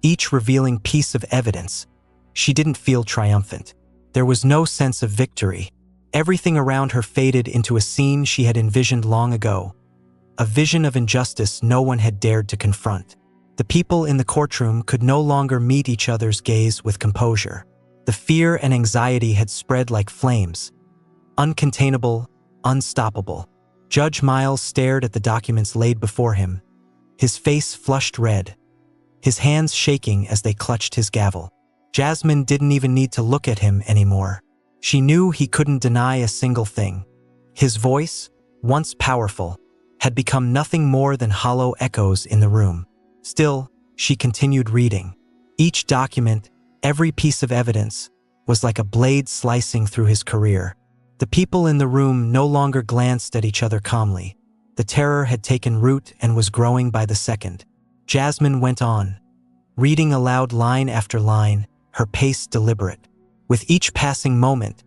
each revealing piece of evidence, she didn't feel triumphant. There was no sense of victory. Everything around her faded into a scene she had envisioned long ago. A vision of injustice no one had dared to confront. The people in the courtroom could no longer meet each other's gaze with composure. The fear and anxiety had spread like flames. Uncontainable, unstoppable. Judge Miles stared at the documents laid before him, his face flushed red, his hands shaking as they clutched his gavel. Jasmine didn't even need to look at him anymore. She knew he couldn't deny a single thing. His voice, once powerful, had become nothing more than hollow echoes in the room. Still, she continued reading. Each document, every piece of evidence, was like a blade slicing through his career. The people in the room no longer glanced at each other calmly. The terror had taken root and was growing by the second. Jasmine went on, reading aloud line after line, her pace deliberate. With each passing moment,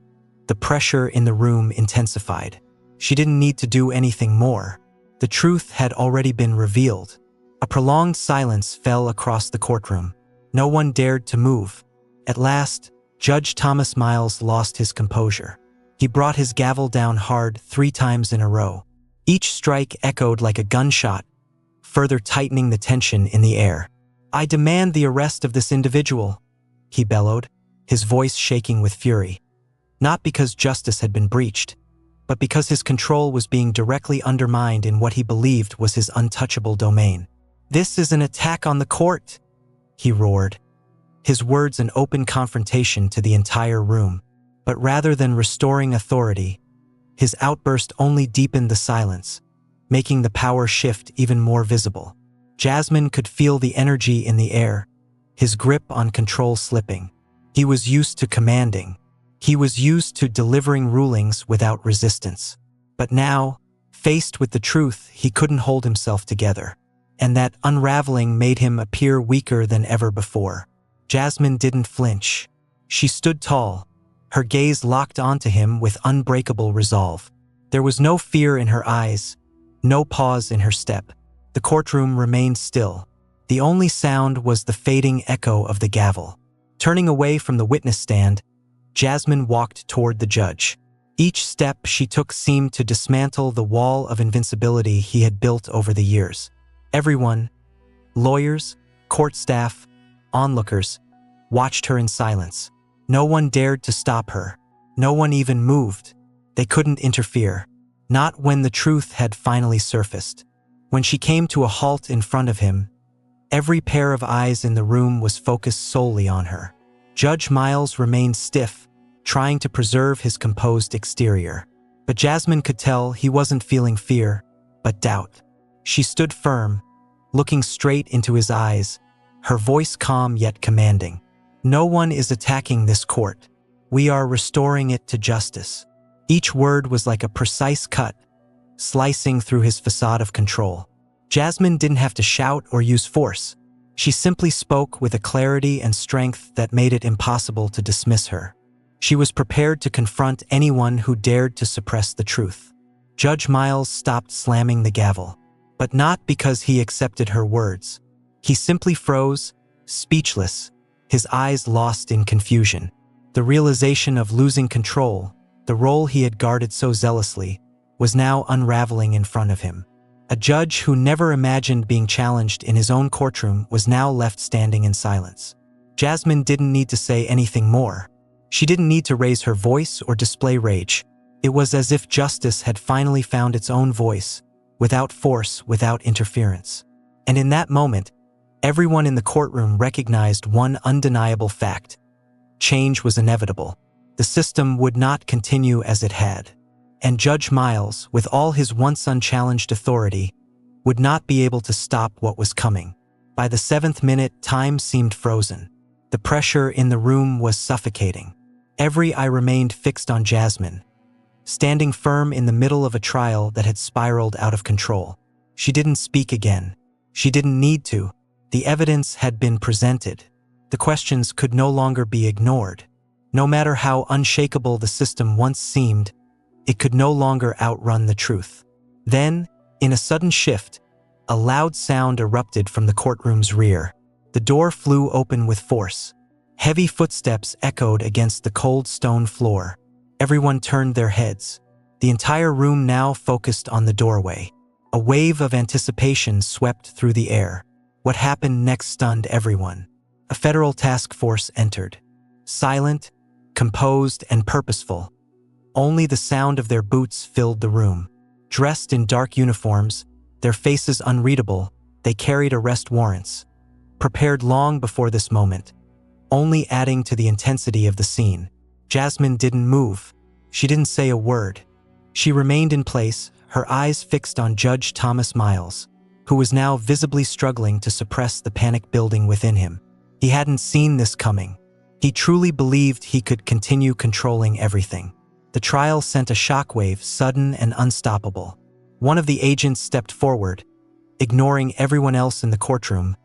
the pressure in the room intensified. She didn't need to do anything more. The truth had already been revealed. A prolonged silence fell across the courtroom. No one dared to move. At last, Judge Thomas Miles lost his composure. He brought his gavel down hard 3 times in a row. Each strike echoed like a gunshot, further tightening the tension in the air. "I demand the arrest of this individual," he bellowed, his voice shaking with fury. Not because justice had been breached, but because his control was being directly undermined in what he believed was his untouchable domain. "This is an attack on the court," he roared, his words an open confrontation to the entire room. But rather than restoring authority, his outburst only deepened the silence, making the power shift even more visible. Jasmine could feel the energy in the air, his grip on control slipping. He was used to commanding. He was used to delivering rulings without resistance. But now, faced with the truth, he couldn't hold himself together. And that unraveling made him appear weaker than ever before. Jasmine didn't flinch. She stood tall, her gaze locked onto him with unbreakable resolve. There was no fear in her eyes, no pause in her step. The courtroom remained still. The only sound was the fading echo of the gavel. Turning away from the witness stand, Jasmine walked toward the judge. Each step she took seemed to dismantle the wall of invincibility he had built over the years. Everyone, lawyers, court staff, onlookers, watched her in silence. No one dared to stop her. No one even moved. They couldn't interfere. Not when the truth had finally surfaced. When she came to a halt in front of him, every pair of eyes in the room was focused solely on her. Judge Miles remained stiff, trying to preserve his composed exterior. But Jasmine could tell he wasn't feeling fear, but doubt. She stood firm, looking straight into his eyes, her voice calm yet commanding. "No one is attacking this court. We are restoring it to justice." Each word was like a precise cut, slicing through his facade of control. Jasmine didn't have to shout or use force. She simply spoke with a clarity and strength that made it impossible to dismiss her. She was prepared to confront anyone who dared to suppress the truth. Judge Miles stopped slamming the gavel, but not because he accepted her words. He simply froze, speechless, his eyes lost in confusion. The realization of losing control, the role he had guarded so zealously, was now unraveling in front of him. A judge who never imagined being challenged in his own courtroom was now left standing in silence. Jasmine didn't need to say anything more. She didn't need to raise her voice or display rage. It was as if justice had finally found its own voice, without force, without interference. And in that moment, everyone in the courtroom recognized one undeniable fact. Change was inevitable. The system would not continue as it had. And Judge Miles, with all his once unchallenged authority, would not be able to stop what was coming. By the 7th minute, time seemed frozen. The pressure in the room was suffocating. Every eye remained fixed on Jasmine, standing firm in the middle of a trial that had spiraled out of control. She didn't speak again. She didn't need to. The evidence had been presented. The questions could no longer be ignored. No matter how unshakable the system once seemed, it could no longer outrun the truth. Then, in a sudden shift, a loud sound erupted from the courtroom's rear. The door flew open with force. Heavy footsteps echoed against the cold stone floor. Everyone turned their heads. The entire room now focused on the doorway. A wave of anticipation swept through the air. What happened next stunned everyone. A federal task force entered. Silent, composed, and purposeful. Only the sound of their boots filled the room. Dressed in dark uniforms, their faces unreadable, they carried arrest warrants. Prepared long before this moment, only adding to the intensity of the scene. Jasmine didn't move. She didn't say a word. She remained in place, her eyes fixed on Judge Thomas Miles, who was now visibly struggling to suppress the panic building within him. He hadn't seen this coming. He truly believed he could continue controlling everything. The trial sent a shockwave, sudden and unstoppable. One of the agents stepped forward, ignoring everyone else in the courtroom,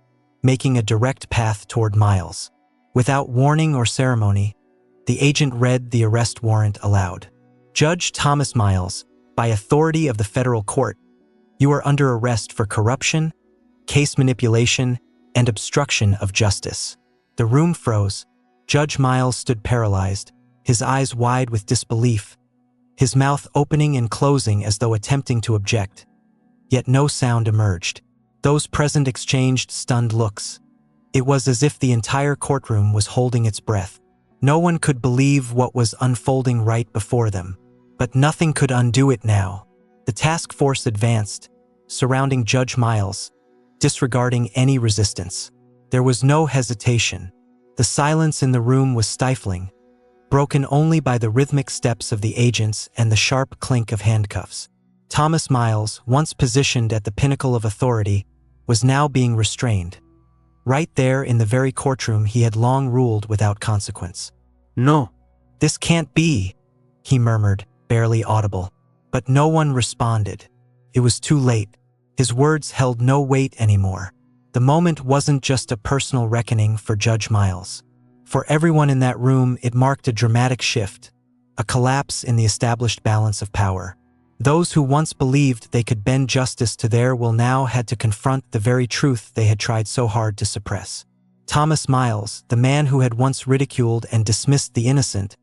making a direct path toward Miles. Without warning or ceremony, the agent read the arrest warrant aloud. Judge Thomas Miles, by authority of the federal court, you are under arrest for corruption, case manipulation, and obstruction of justice. The room froze. Judge Miles stood paralyzed, his eyes wide with disbelief, his mouth opening and closing as though attempting to object. Yet no sound emerged. Those present exchanged stunned looks. It was as if the entire courtroom was holding its breath. No one could believe what was unfolding right before them. But nothing could undo it now. The task force advanced, surrounding Judge Miles, disregarding any resistance. There was no hesitation. The silence in the room was stifling, broken only by the rhythmic steps of the agents and the sharp clink of handcuffs. Thomas Miles, once positioned at the pinnacle of authority, was now being restrained. Right there in the very courtroom he had long ruled without consequence. No. This can't be, he murmured, barely audible. But no one responded. It was too late. His words held no weight anymore. The moment wasn't just a personal reckoning for Judge Miles. For everyone in that room, it marked a dramatic shift, a collapse in the established balance of power. Those who once believed they could bend justice to their will now had to confront the very truth they had tried so hard to suppress. Thomas Miles, the man who had once ridiculed and dismissed the innocent,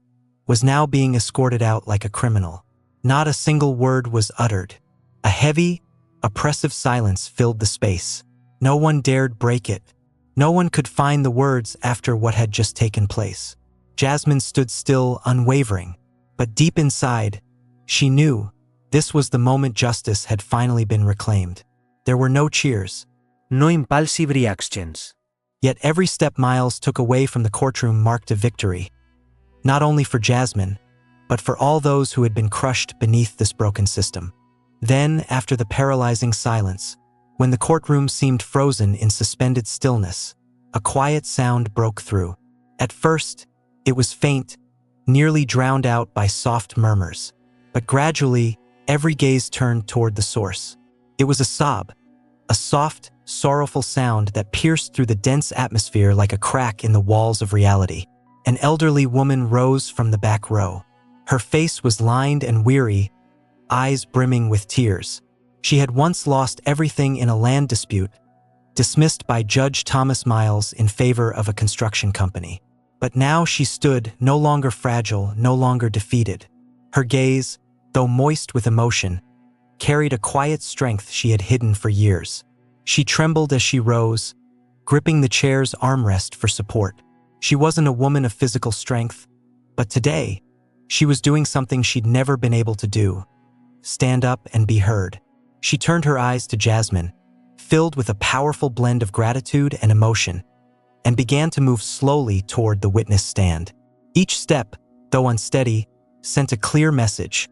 was now being escorted out like a criminal. Not a single word was uttered. A heavy, oppressive silence filled the space. No one dared break it. No one could find the words after what had just taken place. Jasmine stood still, unwavering. But deep inside, she knew this was the moment justice had finally been reclaimed. There were no cheers. No impulsive reactions. Yet every step Miles took away from the courtroom marked a victory. Not only for Jasmine, but for all those who had been crushed beneath this broken system. Then, after the paralyzing silence, when the courtroom seemed frozen in suspended stillness, a quiet sound broke through. At first, it was faint, nearly drowned out by soft murmurs. But gradually, every gaze turned toward the source. It was a sob, a soft, sorrowful sound that pierced through the dense atmosphere like a crack in the walls of reality. An elderly woman rose from the back row. Her face was lined and weary, eyes brimming with tears. She had once lost everything in a land dispute, dismissed by Judge Thomas Miles in favor of a construction company. But now she stood, no longer fragile, no longer defeated. Her gaze, though moist with emotion, carried a quiet strength she had hidden for years. She trembled as she rose, gripping the chair's armrest for support. She wasn't a woman of physical strength, but today, she was doing something she'd never been able to do: stand up and be heard. She turned her eyes to Jasmine, filled with a powerful blend of gratitude and emotion, and began to move slowly toward the witness stand. Each step, though unsteady, sent a clear message.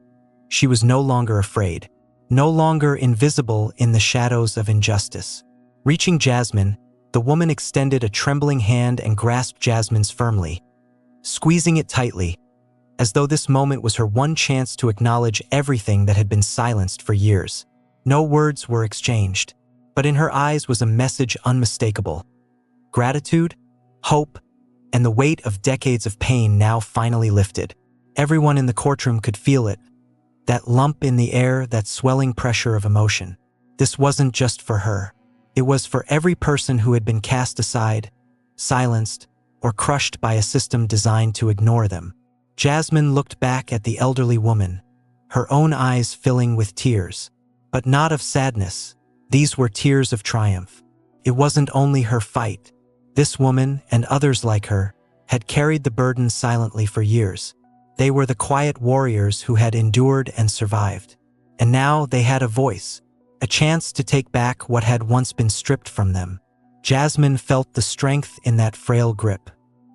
She was no longer afraid, no longer invisible in the shadows of injustice. Reaching Jasmine, the woman extended a trembling hand and grasped Jasmine's firmly, squeezing it tightly, as though this moment was her one chance to acknowledge everything that had been silenced for years. No words were exchanged, but in her eyes was a message unmistakable: gratitude, hope, and the weight of decades of pain now finally lifted. Everyone in the courtroom could feel it, that lump in the air, that swelling pressure of emotion. This wasn't just for her. It was for every person who had been cast aside, silenced, or crushed by a system designed to ignore them. Jasmine looked back at the elderly woman, her own eyes filling with tears, but not of sadness. These were tears of triumph. It wasn't only her fight. This woman, and others like her, had carried the burden silently for years. They were the quiet warriors who had endured and survived. And now they had a voice, a chance to take back what had once been stripped from them. Jasmine felt the strength in that frail grip.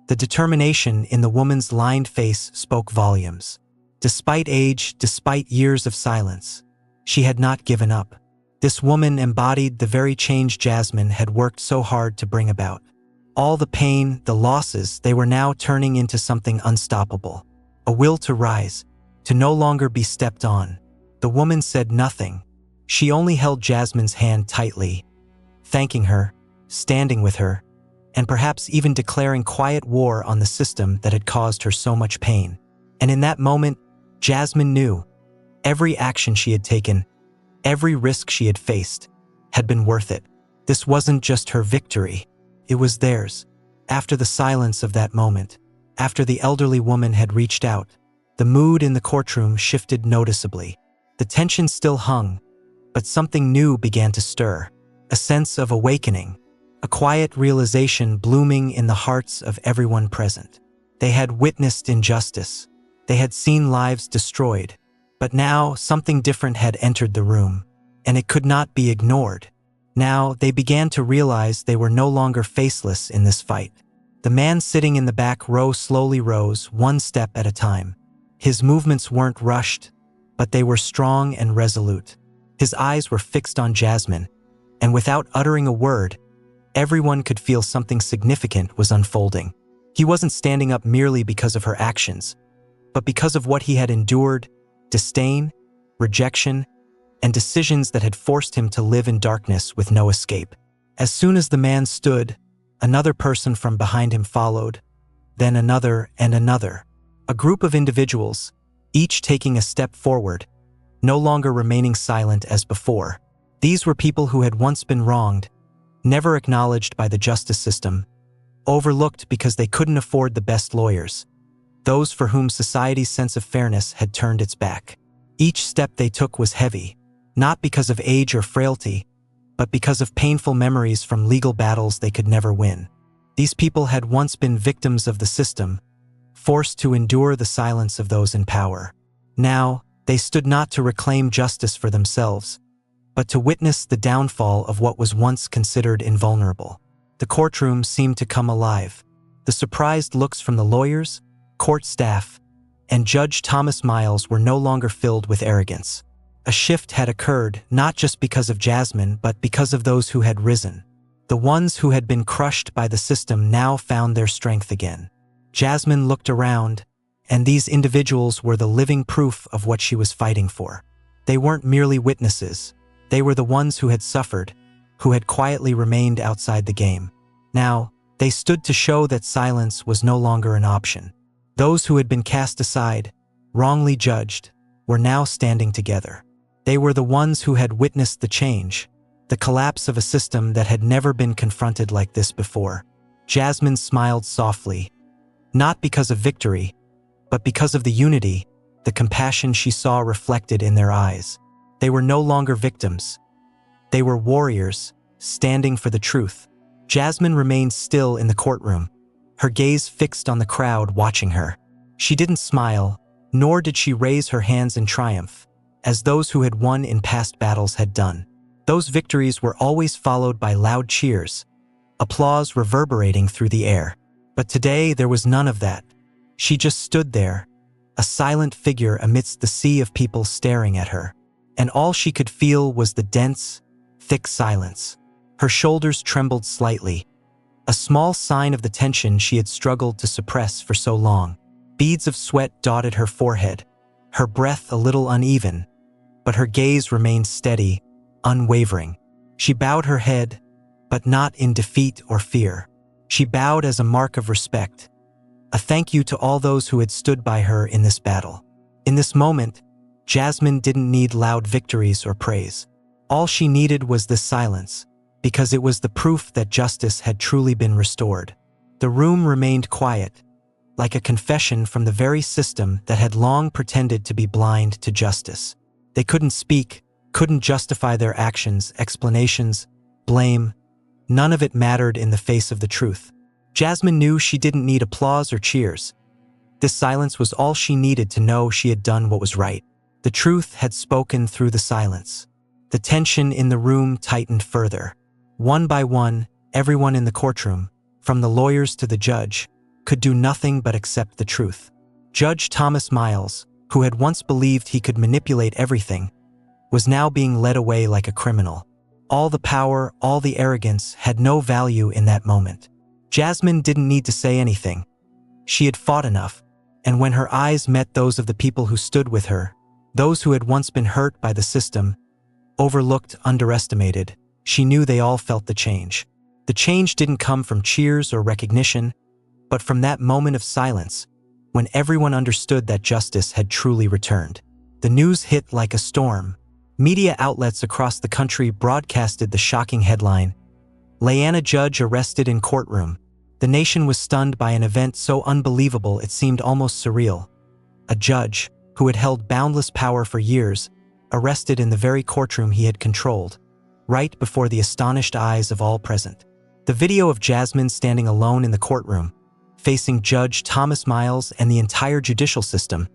The determination in the woman's lined face spoke volumes. Despite age, despite years of silence, she had not given up. This woman embodied the very change Jasmine had worked so hard to bring about. All the pain, the losses, they were now turning into something unstoppable. A will to rise, to no longer be stepped on. The woman said nothing. She only held Jasmine's hand tightly, thanking her, standing with her, and perhaps even declaring quiet war on the system that had caused her so much pain. And in that moment, Jasmine knew every action she had taken, every risk she had faced, had been worth it. This wasn't just her victory, it was theirs. After the silence of that moment, after the elderly woman had reached out, the mood in the courtroom shifted noticeably. The tension still hung, but something new began to stir. A sense of awakening, a quiet realization blooming in the hearts of everyone present. They had witnessed injustice. They had seen lives destroyed. But now something different had entered the room, and it could not be ignored. Now they began to realize they were no longer faceless in this fight. The man sitting in the back row slowly rose, one step at a time. His movements weren't rushed, but they were strong and resolute. His eyes were fixed on Jasmine, and without uttering a word, everyone could feel something significant was unfolding. He wasn't standing up merely because of her actions, but because of what he had endured: disdain, rejection, and decisions that had forced him to live in darkness with no escape. As soon as the man stood, another person from behind him followed, then another and another. A group of individuals, each taking a step forward, no longer remaining silent as before. These were people who had once been wronged, never acknowledged by the justice system, overlooked because they couldn't afford the best lawyers, those for whom society's sense of fairness had turned its back. Each step they took was heavy, not because of age or frailty, but because of painful memories from legal battles they could never win. These people had once been victims of the system, forced to endure the silence of those in power. Now, they stood not to reclaim justice for themselves, but to witness the downfall of what was once considered invulnerable. The courtroom seemed to come alive. The surprised looks from the lawyers, court staff, and Judge Thomas Miles were no longer filled with arrogance. A shift had occurred, not just because of Jasmine, but because of those who had risen. The ones who had been crushed by the system now found their strength again. Jasmine looked around, and these individuals were the living proof of what she was fighting for. They weren't merely witnesses. They were the ones who had suffered, who had quietly remained outside the game. Now, they stood to show that silence was no longer an option. Those who had been cast aside, wrongly judged, were now standing together. They were the ones who had witnessed the change, the collapse of a system that had never been confronted like this before. Jasmine smiled softly, not because of victory, but because of the unity, the compassion she saw reflected in their eyes. They were no longer victims. They were warriors, standing for the truth. Jasmine remained still in the courtroom, her gaze fixed on the crowd watching her. She didn't smile, nor did she raise her hands in triumph, as those who had won in past battles had done. Those victories were always followed by loud cheers, applause reverberating through the air. But today there was none of that. She just stood there, a silent figure amidst the sea of people staring at her. And all she could feel was the dense, thick silence. Her shoulders trembled slightly, a small sign of the tension she had struggled to suppress for so long. Beads of sweat dotted her forehead, her breath a little uneven, but her gaze remained steady, unwavering. She bowed her head, but not in defeat or fear. She bowed as a mark of respect, a thank you to all those who had stood by her in this battle. In this moment, Jasmine didn't need loud victories or praise. All she needed was this silence, because it was the proof that justice had truly been restored. The room remained quiet, like a confession from the very system that had long pretended to be blind to justice. They couldn't speak, couldn't justify their actions, explanations, blame. None of it mattered in the face of the truth. Jasmine knew she didn't need applause or cheers. This silence was all she needed to know she had done what was right. The truth had spoken through the silence. The tension in the room tightened further. One by one, everyone in the courtroom, from the lawyers to the judge, could do nothing but accept the truth. Judge Thomas Miles, who had once believed he could manipulate everything, was now being led away like a criminal. All the power, all the arrogance had no value in that moment. Jasmine didn't need to say anything. She had fought enough, and when her eyes met those of the people who stood with her, those who had once been hurt by the system, overlooked, underestimated, she knew they all felt the change. The change didn't come from cheers or recognition, but from that moment of silence, when everyone understood that justice had truly returned. The news hit like a storm. Media outlets across the country broadcasted the shocking headline, "Leanna Judge arrested in courtroom." The nation was stunned by an event so unbelievable it seemed almost surreal. A judge, who had held boundless power for years, arrested in the very courtroom he had controlled, right before the astonished eyes of all present. The video of Jasmine standing alone in the courtroom, facing Judge Thomas Miles and the entire judicial system,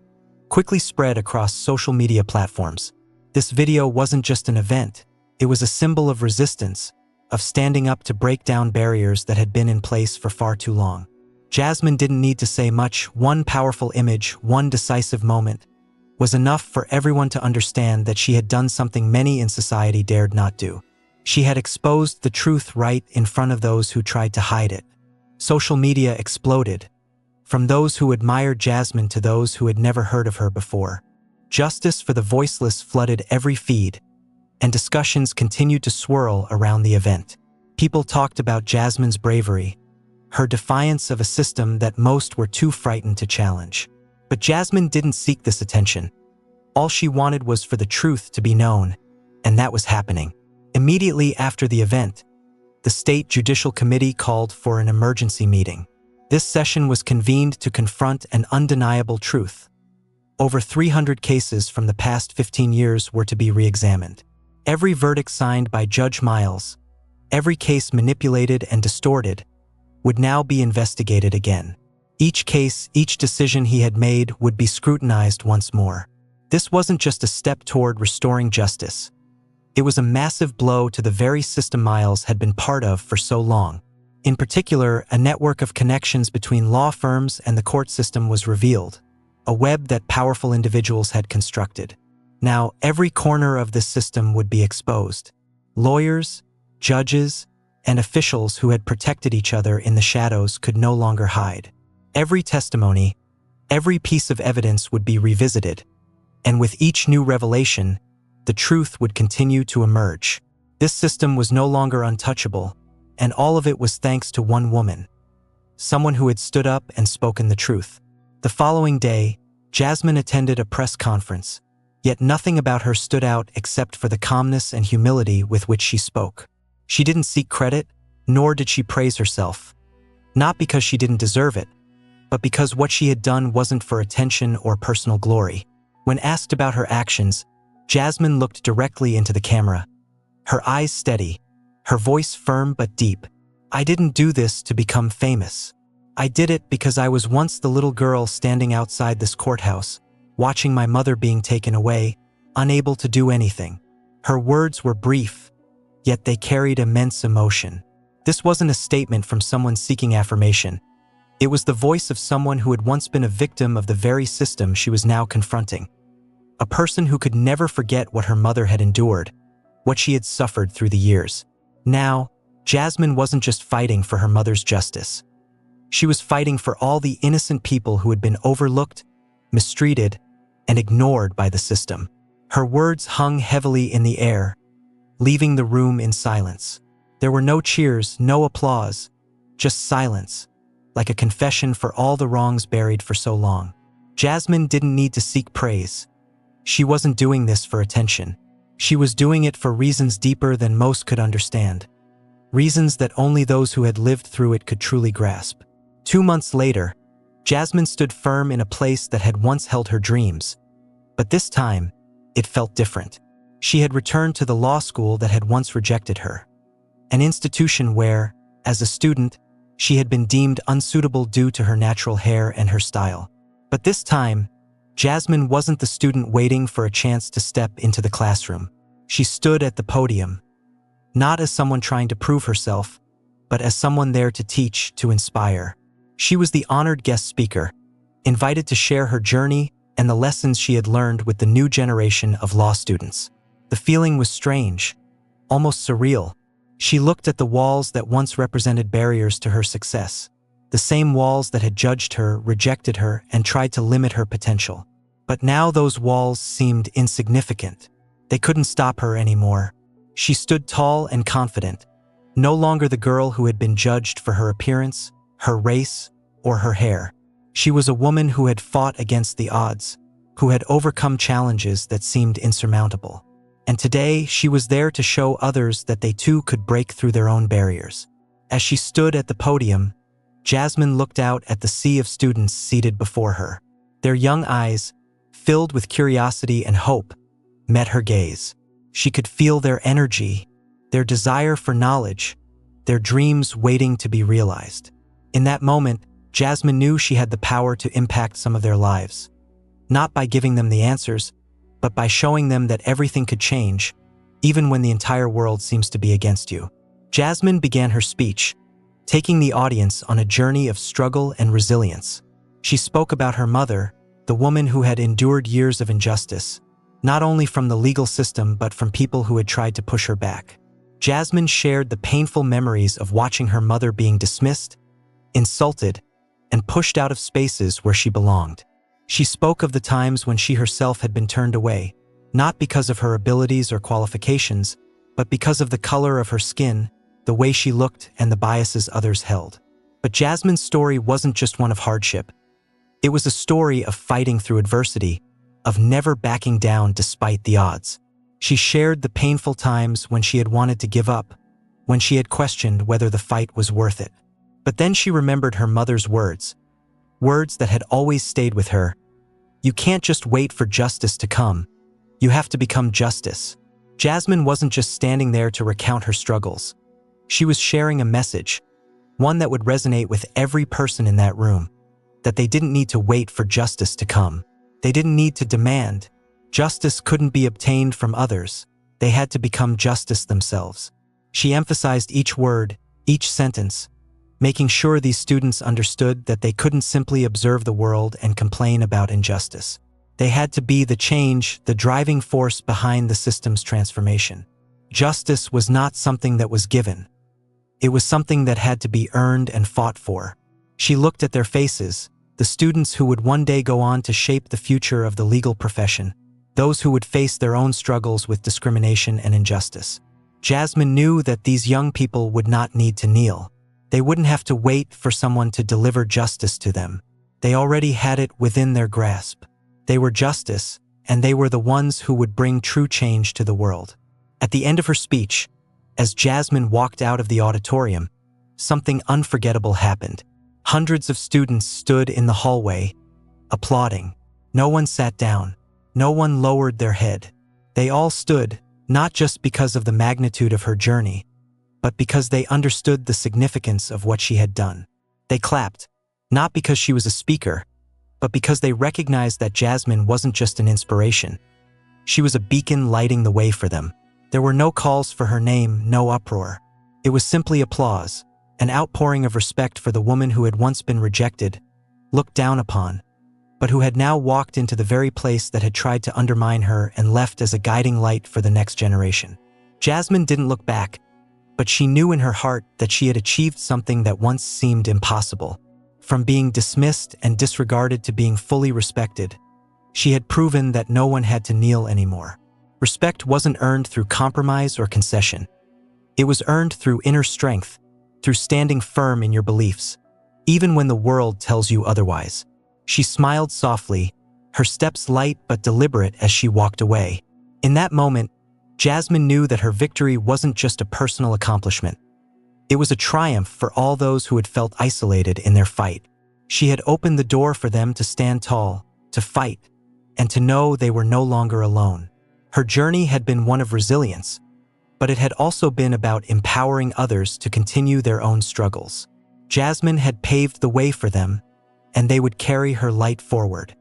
quickly spread across social media platforms. This video wasn't just an event, it was a symbol of resistance, of standing up to break down barriers that had been in place for far too long. Jasmine didn't need to say much. One powerful image, one decisive moment, was enough for everyone to understand that she had done something many in society dared not do. She had exposed the truth right in front of those who tried to hide it. Social media exploded, from those who admired Jasmine to those who had never heard of her before. Justice for the voiceless flooded every feed, and discussions continued to swirl around the event. People talked about Jasmine's bravery, her defiance of a system that most were too frightened to challenge. But Jasmine didn't seek this attention. All she wanted was for the truth to be known, and that was happening. Immediately after the event, the State Judicial Committee called for an emergency meeting. This session was convened to confront an undeniable truth. Over 300 cases from the past 15 years were to be re-examined. Every verdict signed by Judge Miles, every case manipulated and distorted, would now be investigated again. Each case, each decision he had made would be scrutinized once more. This wasn't just a step toward restoring justice. It was a massive blow to the very system Miles had been part of for so long. In particular, a network of connections between law firms and the court system was revealed, a web that powerful individuals had constructed. Now, every corner of this system would be exposed. Lawyers, judges, and officials who had protected each other in the shadows could no longer hide. Every testimony, every piece of evidence would be revisited, and with each new revelation, the truth would continue to emerge. This system was no longer untouchable, and all of it was thanks to one woman, someone who had stood up and spoken the truth. The following day, Jasmine attended a press conference, yet nothing about her stood out except for the calmness and humility with which she spoke. She didn't seek credit, nor did she praise herself. Not because she didn't deserve it, but because what she had done wasn't for attention or personal glory. When asked about her actions, Jasmine looked directly into the camera, her eyes steady, her voice firm but deep. "I didn't do this to become famous. I did it because I was once the little girl standing outside this courthouse, watching my mother being taken away, unable to do anything." Her words were brief, yet they carried immense emotion. This wasn't a statement from someone seeking affirmation. It was the voice of someone who had once been a victim of the very system she was now confronting. A person who could never forget what her mother had endured, what she had suffered through the years. Now, Jasmine wasn't just fighting for her mother's justice. She was fighting for all the innocent people who had been overlooked, mistreated, and ignored by the system. Her words hung heavily in the air, leaving the room in silence. There were no cheers, no applause, just silence, like a confession for all the wrongs buried for so long. Jasmine didn't need to seek praise. She wasn't doing this for attention. She was doing it for reasons deeper than most could understand. Reasons that only those who had lived through it could truly grasp. 2 months later, Jasmine stood firm in a place that had once held her dreams. But this time, it felt different. She had returned to the law school that had once rejected her. An institution where, as a student, she had been deemed unsuitable due to her natural hair and her style. But this time, Jasmine wasn't the student waiting for a chance to step into the classroom. She stood at the podium, not as someone trying to prove herself, but as someone there to teach, to inspire. She was the honored guest speaker, invited to share her journey and the lessons she had learned with the new generation of law students. The feeling was strange, almost surreal. She looked at the walls that once represented barriers to her success, the same walls that had judged her, rejected her, and tried to limit her potential. But now those walls seemed insignificant. They couldn't stop her anymore. She stood tall and confident, no longer the girl who had been judged for her appearance, her race, or her hair. She was a woman who had fought against the odds, who had overcome challenges that seemed insurmountable. And today, she was there to show others that they too could break through their own barriers. As she stood at the podium, Jasmine looked out at the sea of students seated before her. Their young eyes, filled with curiosity and hope, met her gaze. She could feel their energy, their desire for knowledge, their dreams waiting to be realized. In that moment, Jasmine knew she had the power to impact some of their lives. Not by giving them the answers, but by showing them that everything could change, even when the entire world seems to be against you. Jasmine began her speech, taking the audience on a journey of struggle and resilience. She spoke about her mother, the woman who had endured years of injustice, not only from the legal system but from people who had tried to push her back. Jasmine shared the painful memories of watching her mother being dismissed, insulted, and pushed out of spaces where she belonged. She spoke of the times when she herself had been turned away, not because of her abilities or qualifications, but because of the color of her skin, the way she looked, and the biases others held. But Jasmine's story wasn't just one of hardship. It was a story of fighting through adversity, of never backing down despite the odds. She shared the painful times when she had wanted to give up, when she had questioned whether the fight was worth it. But then she remembered her mother's words that had always stayed with her. You can't just wait for justice to come. You have to become justice. Jasmine wasn't just standing there to recount her struggles. She was sharing a message, one that would resonate with every person in that room, that they didn't need to wait for justice to come. They didn't need to demand. Justice couldn't be obtained from others. They had to become justice themselves. She emphasized each word, each sentence, making sure these students understood that they couldn't simply observe the world and complain about injustice. They had to be the change, the driving force behind the system's transformation. Justice was not something that was given. It was something that had to be earned and fought for. She looked at their faces, the students who would one day go on to shape the future of the legal profession, those who would face their own struggles with discrimination and injustice. Jasmine knew that these young people would not need to kneel. They wouldn't have to wait for someone to deliver justice to them. They already had it within their grasp. They were justice, and they were the ones who would bring true change to the world. At the end of her speech, as Jasmine walked out of the auditorium, something unforgettable happened. Hundreds of students stood in the hallway, applauding. No one sat down. No one lowered their head. They all stood, not just because of the magnitude of her journey, but because they understood the significance of what she had done. They clapped, not because she was a speaker, but because they recognized that Jasmine wasn't just an inspiration. She was a beacon lighting the way for them. There were no calls for her name, no uproar. It was simply applause, an outpouring of respect for the woman who had once been rejected, looked down upon, but who had now walked into the very place that had tried to undermine her and left as a guiding light for the next generation. Jasmine didn't look back, but she knew in her heart that she had achieved something that once seemed impossible. From being dismissed and disregarded to being fully respected, she had proven that no one had to kneel anymore. Respect wasn't earned through compromise or concession. It was earned through inner strength, through standing firm in your beliefs, even when the world tells you otherwise. She smiled softly, her steps light but deliberate as she walked away. In that moment, Jasmine knew that her victory wasn't just a personal accomplishment. It was a triumph for all those who had felt isolated in their fight. She had opened the door for them to stand tall, to fight, and to know they were no longer alone. Her journey had been one of resilience, but it had also been about empowering others to continue their own struggles. Jasmine had paved the way for them, and they would carry her light forward.